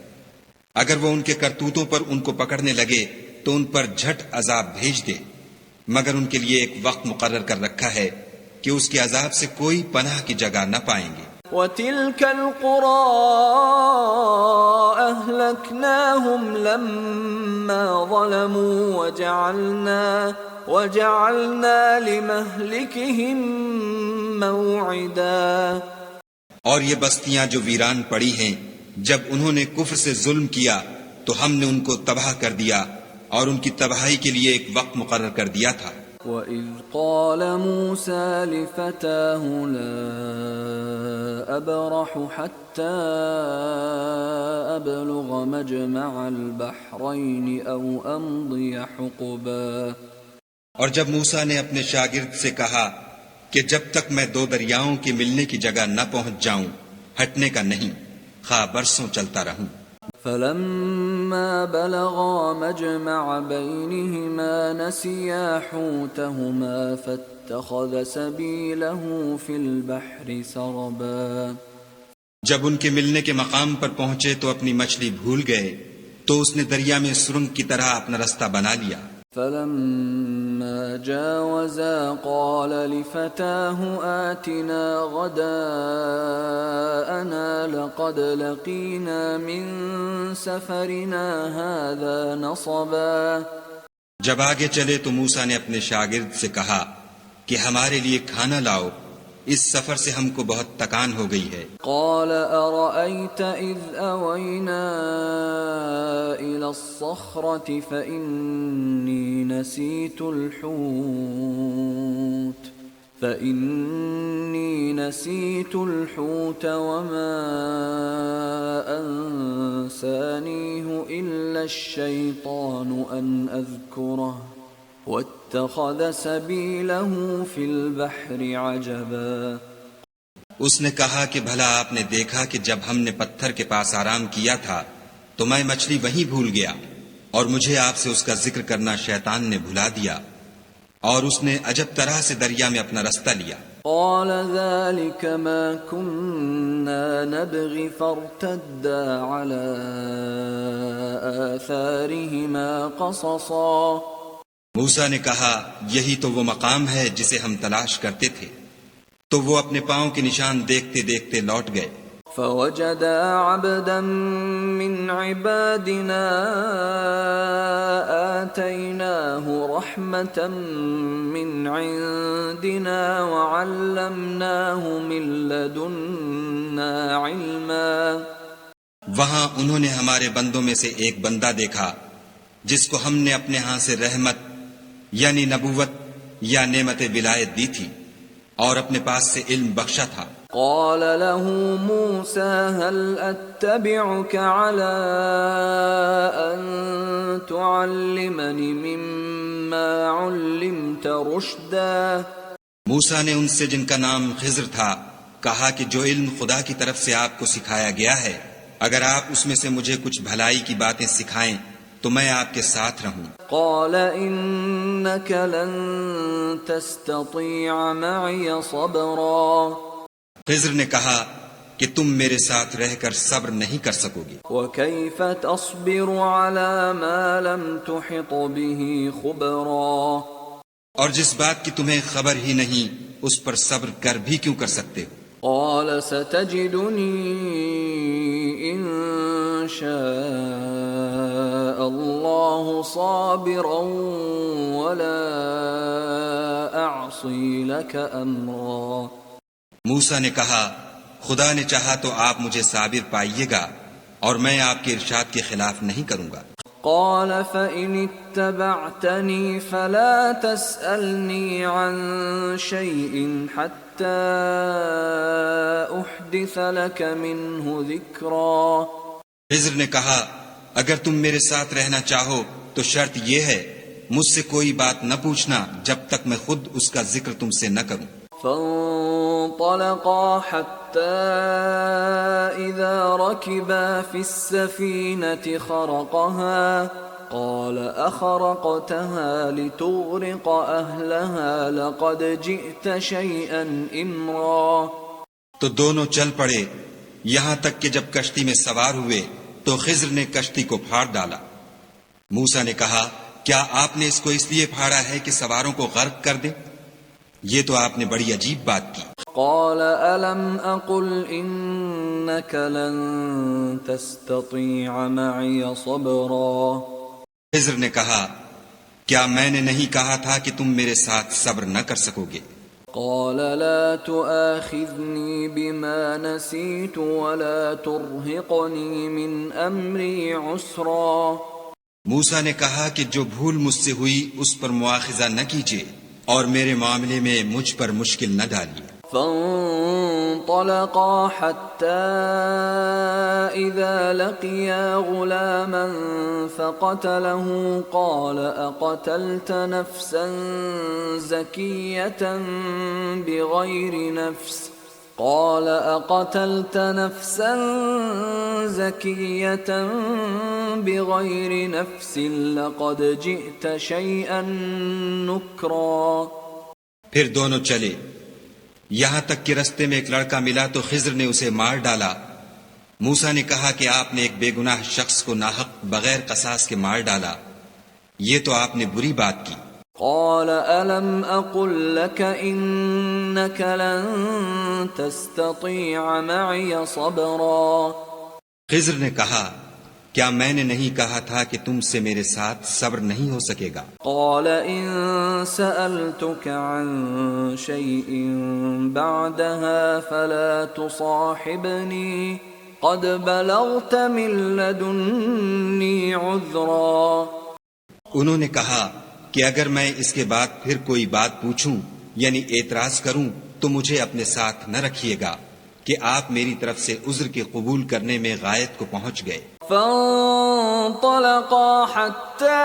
B: اگر وہ ان کے کرتوتوں پر ان کو پکڑنے لگے تو ان پر جھٹ عذاب بھیج دے، مگر ان کے لیے ایک وقت مقرر کر رکھا ہے کہ اس کے عذاب سے کوئی پناہ کی جگہ نہ پائیں گے۔
A: وَتِلْكَ الْقُرَىٰ أَهْلَكْنَاهُمْ لَمَّا ظَلَمُوا وَجَعَلْنَا لِمَهْلِكِهِم مَّوْعِدًا۔
B: اور یہ بستیاں جو ویران پڑی ہیں، جب انہوں نے کفر سے ظلم کیا تو ہم نے ان کو تباہ کر دیا اور ان کی تباہی کے لیے ایک وقت مقرر کر دیا تھا۔
A: وَإِذْ قَالَ مُوسَى لِفَتَاهُ لَا أَبْرَحُ حَتَّى أَبْلُغَ مَجْمَعَ الْبَحْرَيْنِ أَوْ أَمْضِيَ حُقُبًا۔
B: اور جب موسیٰ نے اپنے شاگرد سے کہا کہ جب تک میں دو دریاؤں کے ملنے کی جگہ نہ پہنچ جاؤں ہٹنے کا نہیں، خواہ برسوں چلتا رہوں۔
A: فَلَمَّا بَلَغَا مَجْمَعَ بَيْنِهِمَا نَسِيَا حُوتَهُمَا فَاتَّخَذَ سَبِيلَهُ فِي الْبَحْرِ سَرَبًا۔
B: جب ان کے ملنے کے مقام پر پہنچے تو اپنی مچھلی بھول گئے تو اس نے دریا میں سرنگ کی طرح اپنا رستہ بنا لیا۔
A: فَلَمَّا جَاوَزَا قَالَ لِفَتَاهُ آتِنَا غَدَاءَنَا لَقَدْ لَقِينَا مِن سَفَرِنَا هَذَا نَصَبًا۔
B: جب آگے چلے تو موسیٰ نے اپنے شاگرد سے کہا کہ ہمارے لیے کھانا لاؤ، اس سفر سے ہم کو بہت تکان ہو گئی ہے۔
A: قال أرأيت إذ أوينا إلى الصخرة فإني نسيت الحوت فإني نسيت الحوت وما أنسانيه إلا الشيطان أن أذكره واتخذ سبيله في البحر عجبا۔
B: اس نے کہا کہ بھلا آپ نے دیکھا کہ جب ہم نے پتھر کے پاس آرام کیا تھا تو میں مچھلی وہیں بھول گیا اور مجھے آپ سے اس کا ذکر کرنا شیطان نے بھلا دیا اور اس نے عجب طرح سے دریا میں اپنا رستہ لیا۔
A: قال ذلك ما كنا نبغي فارتدا على آثارهما قصصا۔
B: موسیٰ نے کہا یہی تو وہ مقام ہے جسے ہم تلاش کرتے تھے، تو وہ اپنے پاؤں کے نشان دیکھتے دیکھتے لوٹ گئے۔
A: فوجدا عبدا من عبادنا آتيناه رحمة من عندنا وعلمناه من لدنا علما۔
B: وہاں انہوں نے ہمارے بندوں میں سے ایک بندہ دیکھا جس کو ہم نے اپنے ہاں سے رحمت یعنی نبوت یا نعمت ولایت دی تھی اور اپنے پاس سے علم بخشا تھا۔
A: قال له موسى هل أتبعك على أن تعلمني مما علمت رشدا۔
B: موسیٰ نے ان سے جن کا نام خضر تھا کہا کہ جو علم خدا کی طرف سے آپ کو سکھایا گیا ہے اگر آپ اس میں سے مجھے کچھ بھلائی کی باتیں سکھائیں تو میں آپ کے ساتھ رہوں۔
A: قال إنك لن تستطيع معي صبرا۔
B: خضر نے کہا کہ تم میرے ساتھ رہ کر صبر نہیں کر سکو گے۔
A: وكيف تصبر على ما لم تحط به خبرا۔
B: اور جس بات کی تمہیں خبر ہی نہیں اس پر صبر کر بھی کیوں کر سکتے ہو؟
A: قال ستجدني إن شاء الله صابرا ولا أعصي لك أمرا۔
B: موسیٰ نے کہا خدا نے چاہا تو آپ مجھے صابر پائیے گا اور میں آپ کے ارشاد کے خلاف نہیں کروں گا۔
A: قال فإن اتبعتني فلا تسألني عن شيء حتى أحدث لك منه ذكرا۔
B: خضر نے کہا اگر تم میرے ساتھ رہنا چاہو تو شرط یہ ہے مجھ سے کوئی بات نہ پوچھنا جب تک میں خود اس کا ذکر تم سے نہ کروں۔
A: فانطلقا حتى إذا ركبا في السفينة خرقها قال أخرقتها لتغرق أهلها لقد جئت شيئا إمرا۔
B: تو دونوں چل پڑے یہاں تک کہ جب کشتی میں سوار ہوئے تو خضر نے کشتی کو پھاڑ ڈالا۔ موسیٰ نے کہا کیا آپ نے اس کو اس لیے پھاڑا ہے کہ سواروں کو غرق کر دیں؟ یہ تو آپ نے بڑی عجیب بات کی۔
A: قال ألم أقل إنك لن تستطيع معي صبرا۔
B: خضر نے کہا کیا میں نے نہیں کہا تھا کہ تم میرے ساتھ صبر نہ کر سکو گے؟
A: قال لا تؤاخذني بما نسيت ولا ترهقني من أمري عسرا۔
B: موسیٰ نے کہا کہ جو بھول مجھ سے ہوئی اس پر مواخذہ نہ کیجیے اور میرے معاملے میں مجھ پر مشکل نہ ڈالیے۔
A: فانطلقا حتى إذا لقيا غلاما فقتله قال أقتلت نفسا زكية بغير نفس قال أقتلت نفسا زكية بغير نفس لقد جئت شيئا نكرا۔
B: پھر دونوں چلے یہاں تک کہ رستے میں ایک لڑکا ملا تو خضر نے اسے مار ڈالا۔ موسیٰ نے کہا کہ آپ نے ایک بے گناہ شخص کو ناحق بغیر قصاص کے مار ڈالا، یہ تو آپ نے بری بات کی۔
A: قال ألم أقل لك إنك لن تستطيع معي صبرا۔
B: خضر نے کہا کیا میں نے نہیں کہا تھا کہ تم سے میرے ساتھ صبر نہیں ہو سکے گا؟
A: قال إن سألتك عن شيء بعدها فلا تصاحبني قد بلغت من لدني عذرا۔
B: انہوں نے کہا کہ اگر میں اس کے بعد پھر کوئی بات پوچھوں یعنی اعتراض کروں تو مجھے اپنے ساتھ نہ رکھیے گا کہ آپ میری طرف سے عذر کے قبول کرنے میں غایت کو پہنچ گئے۔
A: فانطلقا حتى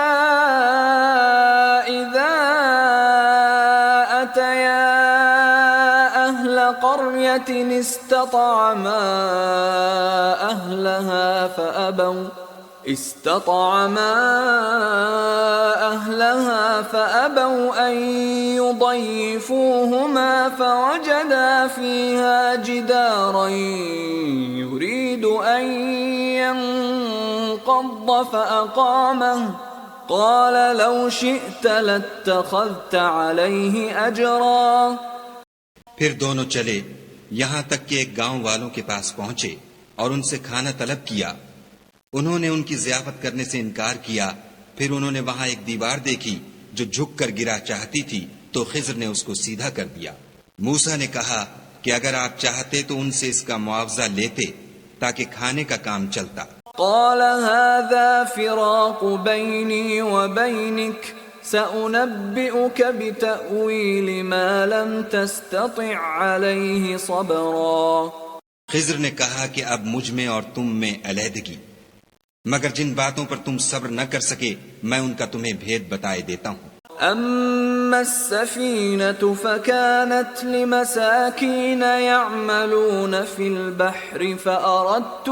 A: إذا أتيا أهل قرية استطعما أهلها فأبوا أن يضيفوهما فوجدا فيها جدارا يريد أن ينقض فأقامه قال لو شئت لاتخذت عليه أجرا۔
B: پھر دونوں چلے یہاں تک کہ ایک گاؤں والوں کے پاس پہنچے اور ان سے کھانا طلب کیا۔ انہوں نے ان کی ضیافت کرنے سے انکار کیا۔ پھر انہوں نے وہاں ایک دیوار دیکھی جو جھک کر گرا چاہتی تھی تو خضر نے اس کو سیدھا کر دیا۔ موسیٰ نے کہا کہ اگر آپ چاہتے تو ان سے اس کا معاوضہ لیتے تاکہ کھانے کا کام چلتا۔
A: قال هذا فراق بيني وبينك سأنبئك بتأويل ما لم تستطع عليه صبرا۔
B: خضر نے کہا کہ اب مجھ میں اور تم میں علیحدگی، مگر جن باتوں پر تم صبر نہ کر سکے میں ان کا تمہیں بھید بتائے دیتا ہوں۔
A: أما السفينة فكانت لمساكين يعملون في البحر فأردت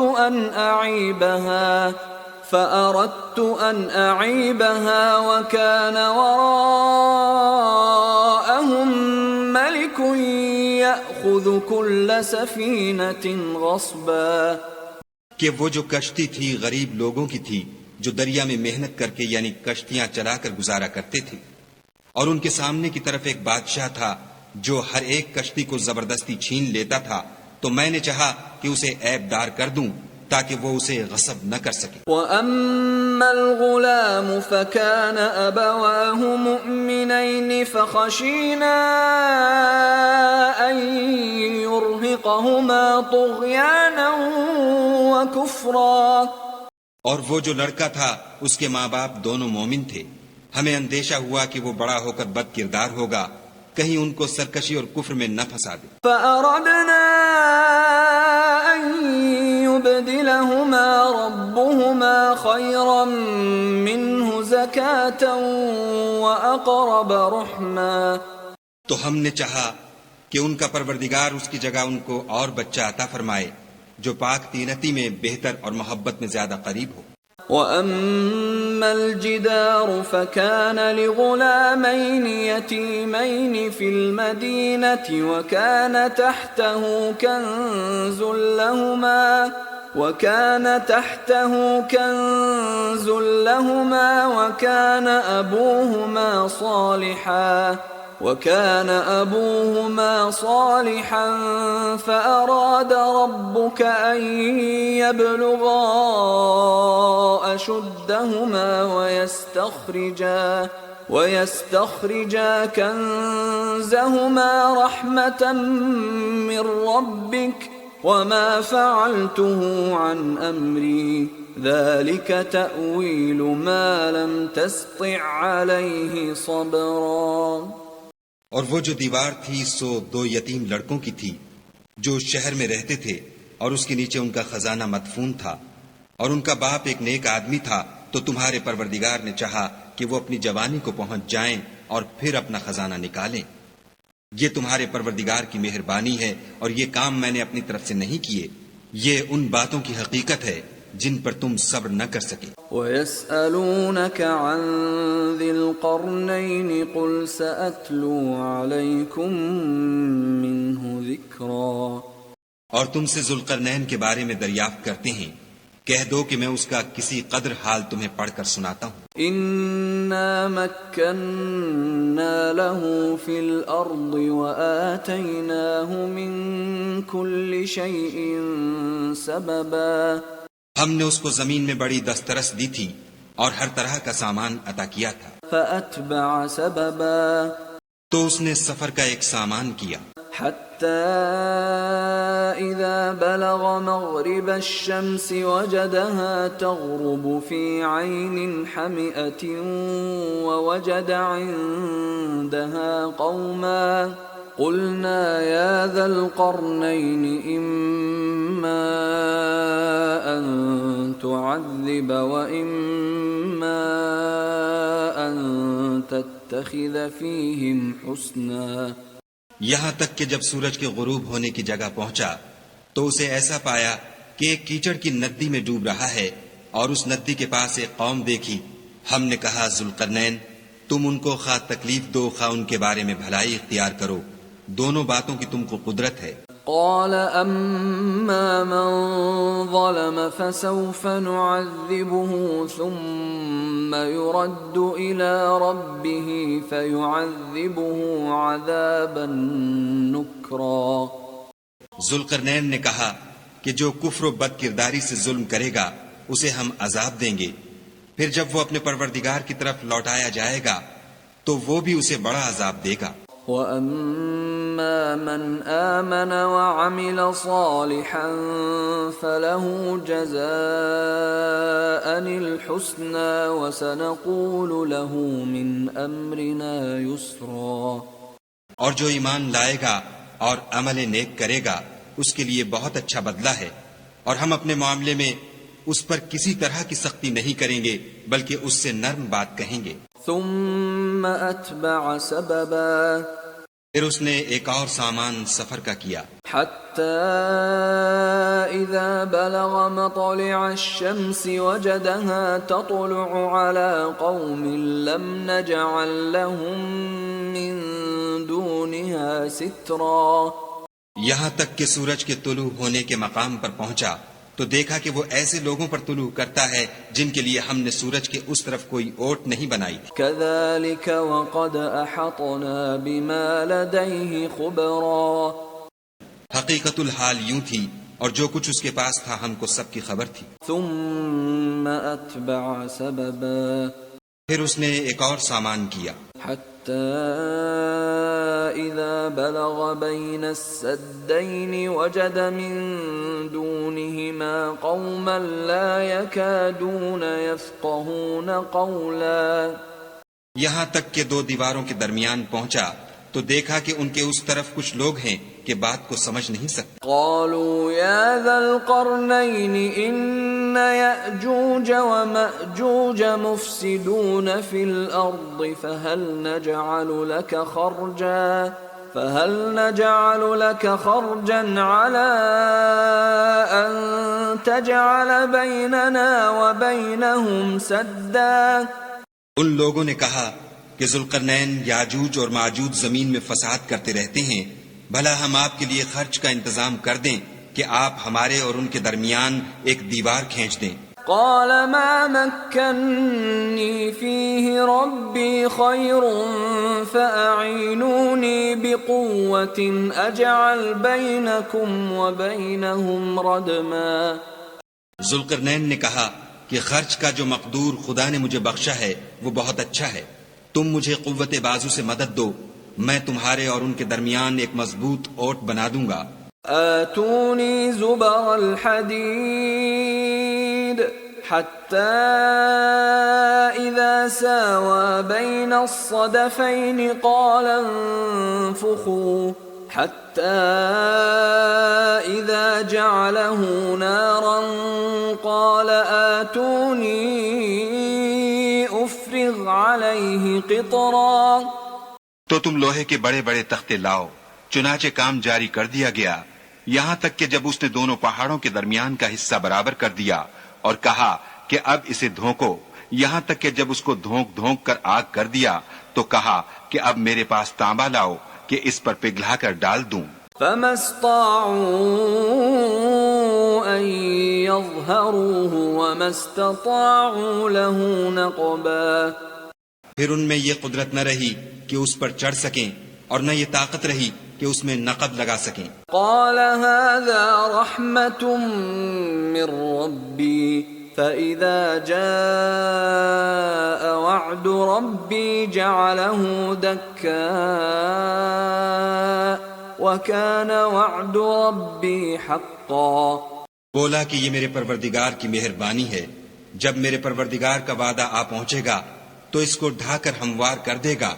A: أن أعيبها وكان وراءهم ملك يأخذ كل سفينة غصبا۔
B: کہ وہ جو کشتی تھی غریب لوگوں کی تھی جو دریا میں محنت کر کے یعنی کشتیاں چلا کر گزارا کرتے تھے، اور ان کے سامنے کی طرف ایک بادشاہ تھا جو ہر ایک کشتی کو زبردستی چھین لیتا تھا، تو میں نے چاہا کہ اسے عیب دار کر دوں تاکہ وہ اسے غصب نہ کر سکے۔
A: وَأَمَّا الْغُلَامُ فَكَانَ أَبَوَاهُ مُؤْمِنَيْنِ فَخَشِينَا أَن يُرْهِقَهُمَا طُغْيَانًا وَكُفْرًا۔
B: اور وہ جو لڑکا تھا اس کے ماں باپ دونوں مومن تھے، ہمیں اندیشہ ہوا کہ وہ بڑا ہو کر بد کردار ہوگا، کہیں ان کو سرکشی اور کفر میں نہ پھنسا دے۔
A: فَأَرَدْنَا أَن يُبْدِلَهُمَا رَبُّهُمَا خَيْرًا مِّنْهُ زَكَاةً وَأَقْرَبَ رُحْمًا۔
B: تو ہم نے چاہا کہ ان کا پروردگار اس کی جگہ ان کو اور بچہ عطا فرمائے جو پاک تینتی میں بہتر اور محبت میں زیادہ قریب ہو۔
A: وَأَمَّا الْجِدَارُ فَكَانَ لِغُلَامَيْنِ يَتِيمَيْنِ فِي الْمَدِينَةِ وَكَانَ تَحْتَهُ كَنْزٌ لَهُمَا وَكَانَ أَبُوهُمَا صَالِحًا فَأَرَادَ رَبُّكَ أَن يَبْلُغَا أَشُدَّهُمَا وَيَسْتَخْرِجَا كَنزَهُمَا رَحْمَةً مِّن رَّبِّكَ وَمَا فَعَلْتُهُ عَنْ أَمْرِي ذَلِكَ تَأْوِيلُ مَا لَمْ تَسْطِع عَلَيْهِ صَبْرًا۔
B: اور وہ جو دیوار تھی سو دو یتیم لڑکوں کی تھی جو شہر میں رہتے تھے، اور اس کے نیچے ان کا خزانہ مدفون تھا، اور ان کا باپ ایک نیک آدمی تھا، تو تمہارے پروردگار نے چاہا کہ وہ اپنی جوانی کو پہنچ جائیں اور پھر اپنا خزانہ نکالیں۔ یہ تمہارے پروردگار کی مہربانی ہے، اور یہ کام میں نے اپنی طرف سے نہیں کیے، یہ ان باتوں کی حقیقت ہے جن پر تم صبر نہ کر سکے۔
A: وَيَسْأَلُونَكَ عَنْ ذِي الْقَرْنَيْنِ قُلْ سَأَتْلُو عَلَيْكُمْ مِنْهُ ذِكْرًا۔
B: اور تم سے ذوالقرنین کے بارے میں دریافت کرتے ہیں، کہہ دو کہ میں اس کا کسی قدر حال تمہیں پڑھ کر سناتا ہوں۔
A: إِنَّا مَكَّنَّا لَهُ فِي الْأَرْضِ وَآتَيْنَاهُ مِنْ كُلِّ شَيْءٍ سَبَبًا۔
B: ہم نے اس کو زمین میں بڑی دسترس دی تھی اور ہر طرح کا سامان عطا کیا تھا۔
A: فَأَتْبَعَ سَبَبًا،
B: تو اس نے سفر کا ایک سامان کیا،
A: حَتَّى إِذَا بَلَغَ بلغ مغرب الشمس وجدها تغرب في عين حمئة ووجد عندها قوما قلنا يا ذا القرنين إما أن تعذب وإما أن تتخذ فيهم حسنا.
B: یہاں تک کہ جب سورج کے غروب ہونے کی جگہ پہنچا تو اسے ایسا پایا کہ ایک کیچڑ کی ندی میں ڈوب رہا ہے اور اس ندی کے پاس ایک قوم دیکھی. ہم نے کہا ذوالقرنین تم ان کو خواہ تکلیف دو خواہ ان کے بارے میں بھلائی اختیار کرو، دونوں باتوں کی تم کو قدرت ہے.
A: قال أما من ظلم فسوف نعذبه ثم يرد إلى ربه فيعذبه عذابا نكرا.
B: ذوالقرنین نے کہا کہ جو کفر و بد کرداری سے ظلم کرے گا اسے ہم عذاب دیں گے، پھر جب وہ اپنے پروردگار کی طرف لوٹایا جائے گا تو وہ بھی اسے بڑا عذاب دے گا.
A: وَأَمَّا مَنْ آمَنَ وَعَمِلَ صَالِحًا فَلَهُ جَزَاءً الْحُسْنَى وَسَنَقُولُ لَهُ مِنْ أَمْرِنَا يُسْرًا.
B: اور جو ایمان لائے گا اور عمل نیک کرے گا اس کے لیے بہت اچھا بدلہ ہے، اور ہم اپنے معاملے میں اس پر کسی طرح کی سختی نہیں کریں گے بلکہ اس سے نرم بات کہیں گے.
A: ثم اتبع سببا
B: پھر اس نے ایک اور سامان سفر کا کیا،
A: حتى اذا بلغ مطلع الشمس وجدها تطلع على قوم لم نجعل لهم من دونها سترا.
B: یہاں تک کہ سورج کے طلوع ہونے کے مقام پر پہنچا تو دیکھا کہ وہ ایسے لوگوں پر طلوع کرتا ہے جن کے لیے ہم نے سورج کے اس طرف کوئی اوٹ نہیں بنائی.
A: كذلك وقد احطنا بما لديه خبرا.
B: حقیقت الحال یوں تھی اور جو کچھ اس کے پاس تھا ہم کو سب کی خبر تھی.
A: ثم اتبع سببا
B: پھر اس نے ایک اور سامان کیا،
A: حتى إذا بلغ بين السدين وجد من دونهما قوما لا يكادون يفقهون قولا.
B: یہاں تک کہ دو دیواروں کے درمیان پہنچا تو دیکھا کہ ان کے اس طرف کچھ لوگ ہیں کہ بات کو سمجھ نہیں سکتے.
A: قالوا يا ذا القرنين إن يأجوج ومأجوج مفسدون في الأرض فهل نجعل لك خرجا على أن تجعل بيننا وبينهم سدا.
B: ان لوگوں نے کہا کہ ذوالقرنین یاجوج اور ماجوج زمین میں فساد کرتے رہتے ہیں، بھلا ہم آپ کے لیے خرچ کا انتظام کر دیں کہ آپ ہمارے اور ان کے درمیان ایک دیوار کھینچ دیں.
A: قال ما مكنني فيه ربي خير فأعينوني بقوة أجعل بينكم وبينهم ردما.
B: ذوالقرنین نے کہا کہ خرچ کا جو مقدور خدا نے مجھے بخشا ہے وہ بہت اچھا ہے، تم مجھے قوت بازو سے مدد دو، میں تمہارے اور ان کے درمیان ایک مضبوط اوٹ بنا دوں گا.
A: آتوني زبر الحديد حتى إذا ساوى بين الصدفين قال انفخوا حتى إذا جعله نارا قال آتوني أفرغ عليه قطرا.
B: تو تم لوہے کے بڑے بڑے تختے لاؤ. چنانچہ کام جاری کر دیا گیا یہاں تک کہ جب اس نے دونوں پہاڑوں کے درمیان کا حصہ برابر کر دیا اور کہا کہ اب اسے دھونکو، یہاں تک کہ جب اس کو دھونک دھونک کر آگ کر دیا تو کہا کہ اب میرے پاس تانبا لاؤ کہ اس پر پگھلا کر ڈال دوں.
A: فما استطاعوا أن يظهروه وما استطاعوا له نقبا.
B: پھر ان میں یہ قدرت نہ رہی کہ اس پر چڑھ سکیں اور نہ یہ طاقت رہی کہ اس میں نقب لگا سکیں.
A: قال هذا رحمة من ربي فإذا جاء وعد ربي جعله دكا وكان وعد ربي حقا.
B: بولا کہ یہ میرے پروردگار کی مہربانی ہے، جب میرے پروردگار کا وعدہ آ پہنچے گا تو اس کو ڈھا کر ہموار کر دے گا،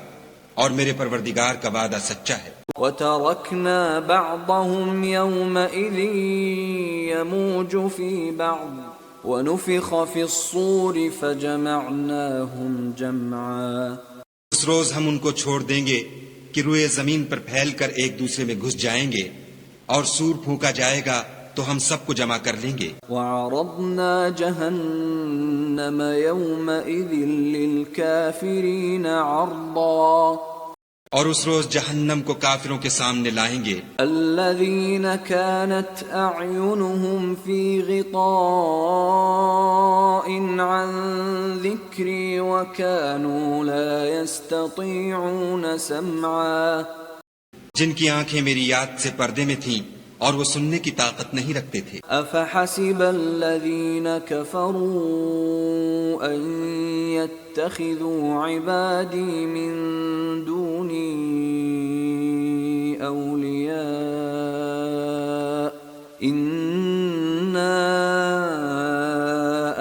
B: اور میرے پروردگار کا وعدہ سچا ہے.
A: وتركنا بعضهم يومئذ يموج في بعض ونفخ في الصور فجمعناهم جمعا.
B: اس روز ہم ان کو چھوڑ دیں گے کہ روئے زمین پر پھیل کر ایک دوسرے میں گھس جائیں گے، اور سور پھونکا جائے گا تو ہم سب کو جمع کر لیں گے.
A: وعرضنا جهنم يومئذ للكافرين عرضا.
B: اور اس روز جہنم کو کافروں کے سامنے لائیں گے.
A: الذين كانت أعينهم في غطاء عن ذكري وكانوا لا يستطيعون سمعا.
B: جن کی آنکھیں میری یاد سے پردے میں تھیں اور وہ سننے کی طاقت نہیں رکھتے تھے.
A: أفحسب الذين كفروا أن يتخذوا عبادي من دوني أولياء إنا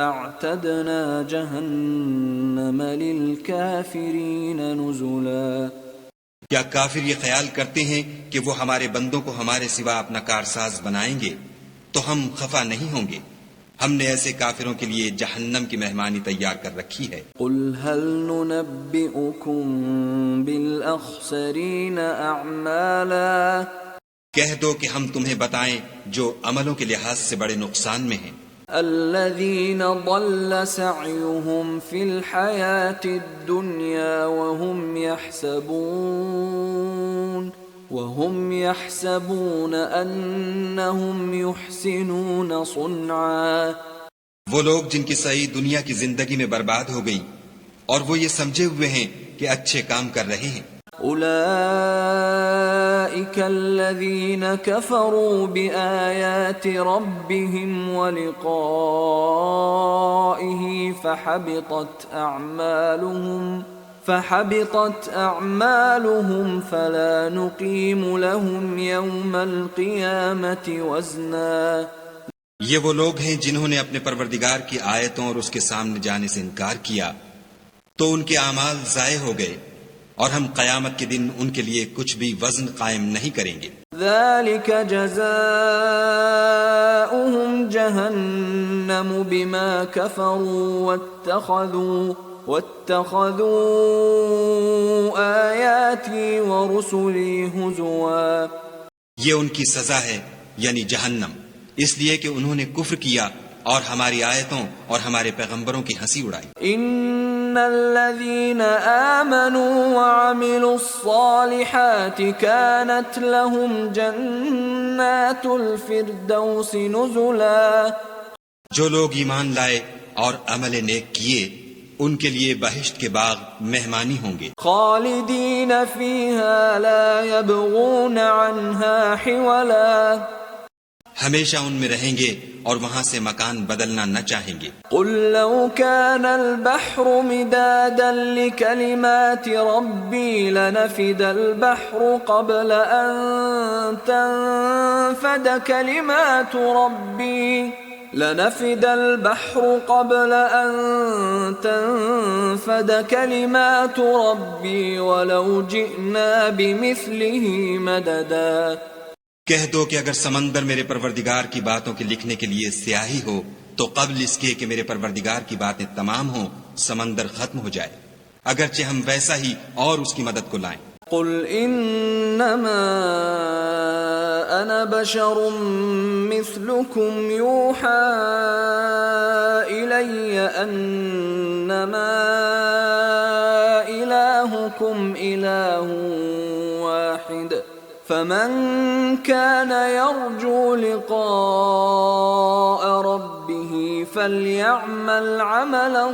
A: أعتدنا جهنم للكافرين نزلا.
B: کیا کافر یہ خیال کرتے ہیں کہ وہ ہمارے بندوں کو ہمارے سوا اپنا کارساز بنائیں گے تو ہم خفا نہیں ہوں گے؟ ہم نے ایسے کافروں کے لیے جہنم کی مہمانی تیار کر رکھی ہے.
A: قل هل ننبئكم بالأخسرين أعمالا.
B: کہہ دو کہ ہم تمہیں بتائیں جو عملوں کے لحاظ سے بڑے نقصان میں ہیں.
A: الذين ضل سعيهم في الحياة الدنيا وهم يحسبون أنهم يحسنون صنعا.
B: وہ لوگ جن کی سعی دنیا کی زندگی میں برباد ہو گئی اور وہ یہ سمجھے ہوئے ہیں کہ اچھے کام کر رہے ہیں.
A: أولئك الذين كفروا بآيات ربهم ولقائه فحبطت أعمالهم فلا نقيم لهم يوم القيامة وزنا.
B: یہ وہ لوگ ہیں جنہوں نے اپنے پروردگار کی آیتوں اور اس کے سامنے جانے سے انکار کیا تو ان کے اعمال ضائع ہو گئے، اور ہم قیامت کے دن ان کے لیے کچھ بھی وزن قائم نہیں کریں گے.
A: ذلك جزاؤهم جهنم بما كفروا واتخذوا آياتي ورسلي هزوا.
B: یہ ان کی سزا ہے، یعنی جہنم، اس لیے کہ انہوں نے کفر کیا اور ہماری آیتوں اور ہمارے پیغمبروں کی ہنسی اڑائی.
A: ان الذين آمنوا وعملوا الصالحات كانت لهم جنات الفردوس نزلا.
B: جو لوگ ایمان لائے اور عمل نیک کیے ان کے لیے بہشت کے باغ مہمانی ہوں گے.
A: خالدین فیہا لا یبغون عنہا حولا.
B: ہمیشہ ان میں رہیں گے اور وہاں سے مکان بدلنا نہ چاہیں گے.
A: قل لو كان البحر مدادا لكلمات ربي لنفد البحر قبل أن تنفد كلمات ربي لنفد البحر قبل أن تنفد كلمات ربي ولو جئنا بمثله مددا.
B: کہہ دو کہ اگر سمندر میرے پروردگار کی باتوں کے لکھنے کے لیے سیاہی ہو تو قبل اس کے کہ میرے پروردگار کی باتیں تمام ہوں سمندر ختم ہو جائے، اگرچہ ہم ویسا ہی اور اس کی مدد کو لائیں.
A: قل انما انا بشر مثلكم يوحى الي انما الهكم اله واحد فمن كان يرجو لقاء ربه فليعمل عملا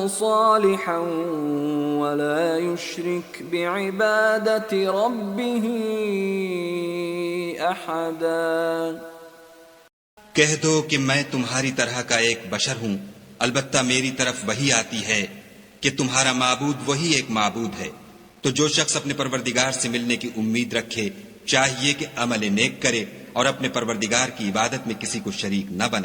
A: صالحا ولا يشرك بعبادة ربه أحدا.
B: کہہ دو کہ میں تمہاری طرح کا ایک بشر ہوں، البتہ میری طرف وحی آتی ہے کہ تمہارا معبود وہی ایک معبود ہے، تو جو شخص اپنے پروردگار سے ملنے کی امید رکھے چاہیے کہ عمل نیک کرے اور اپنے پروردگار کی عبادت میں کسی کو شریک نہ بنائے۔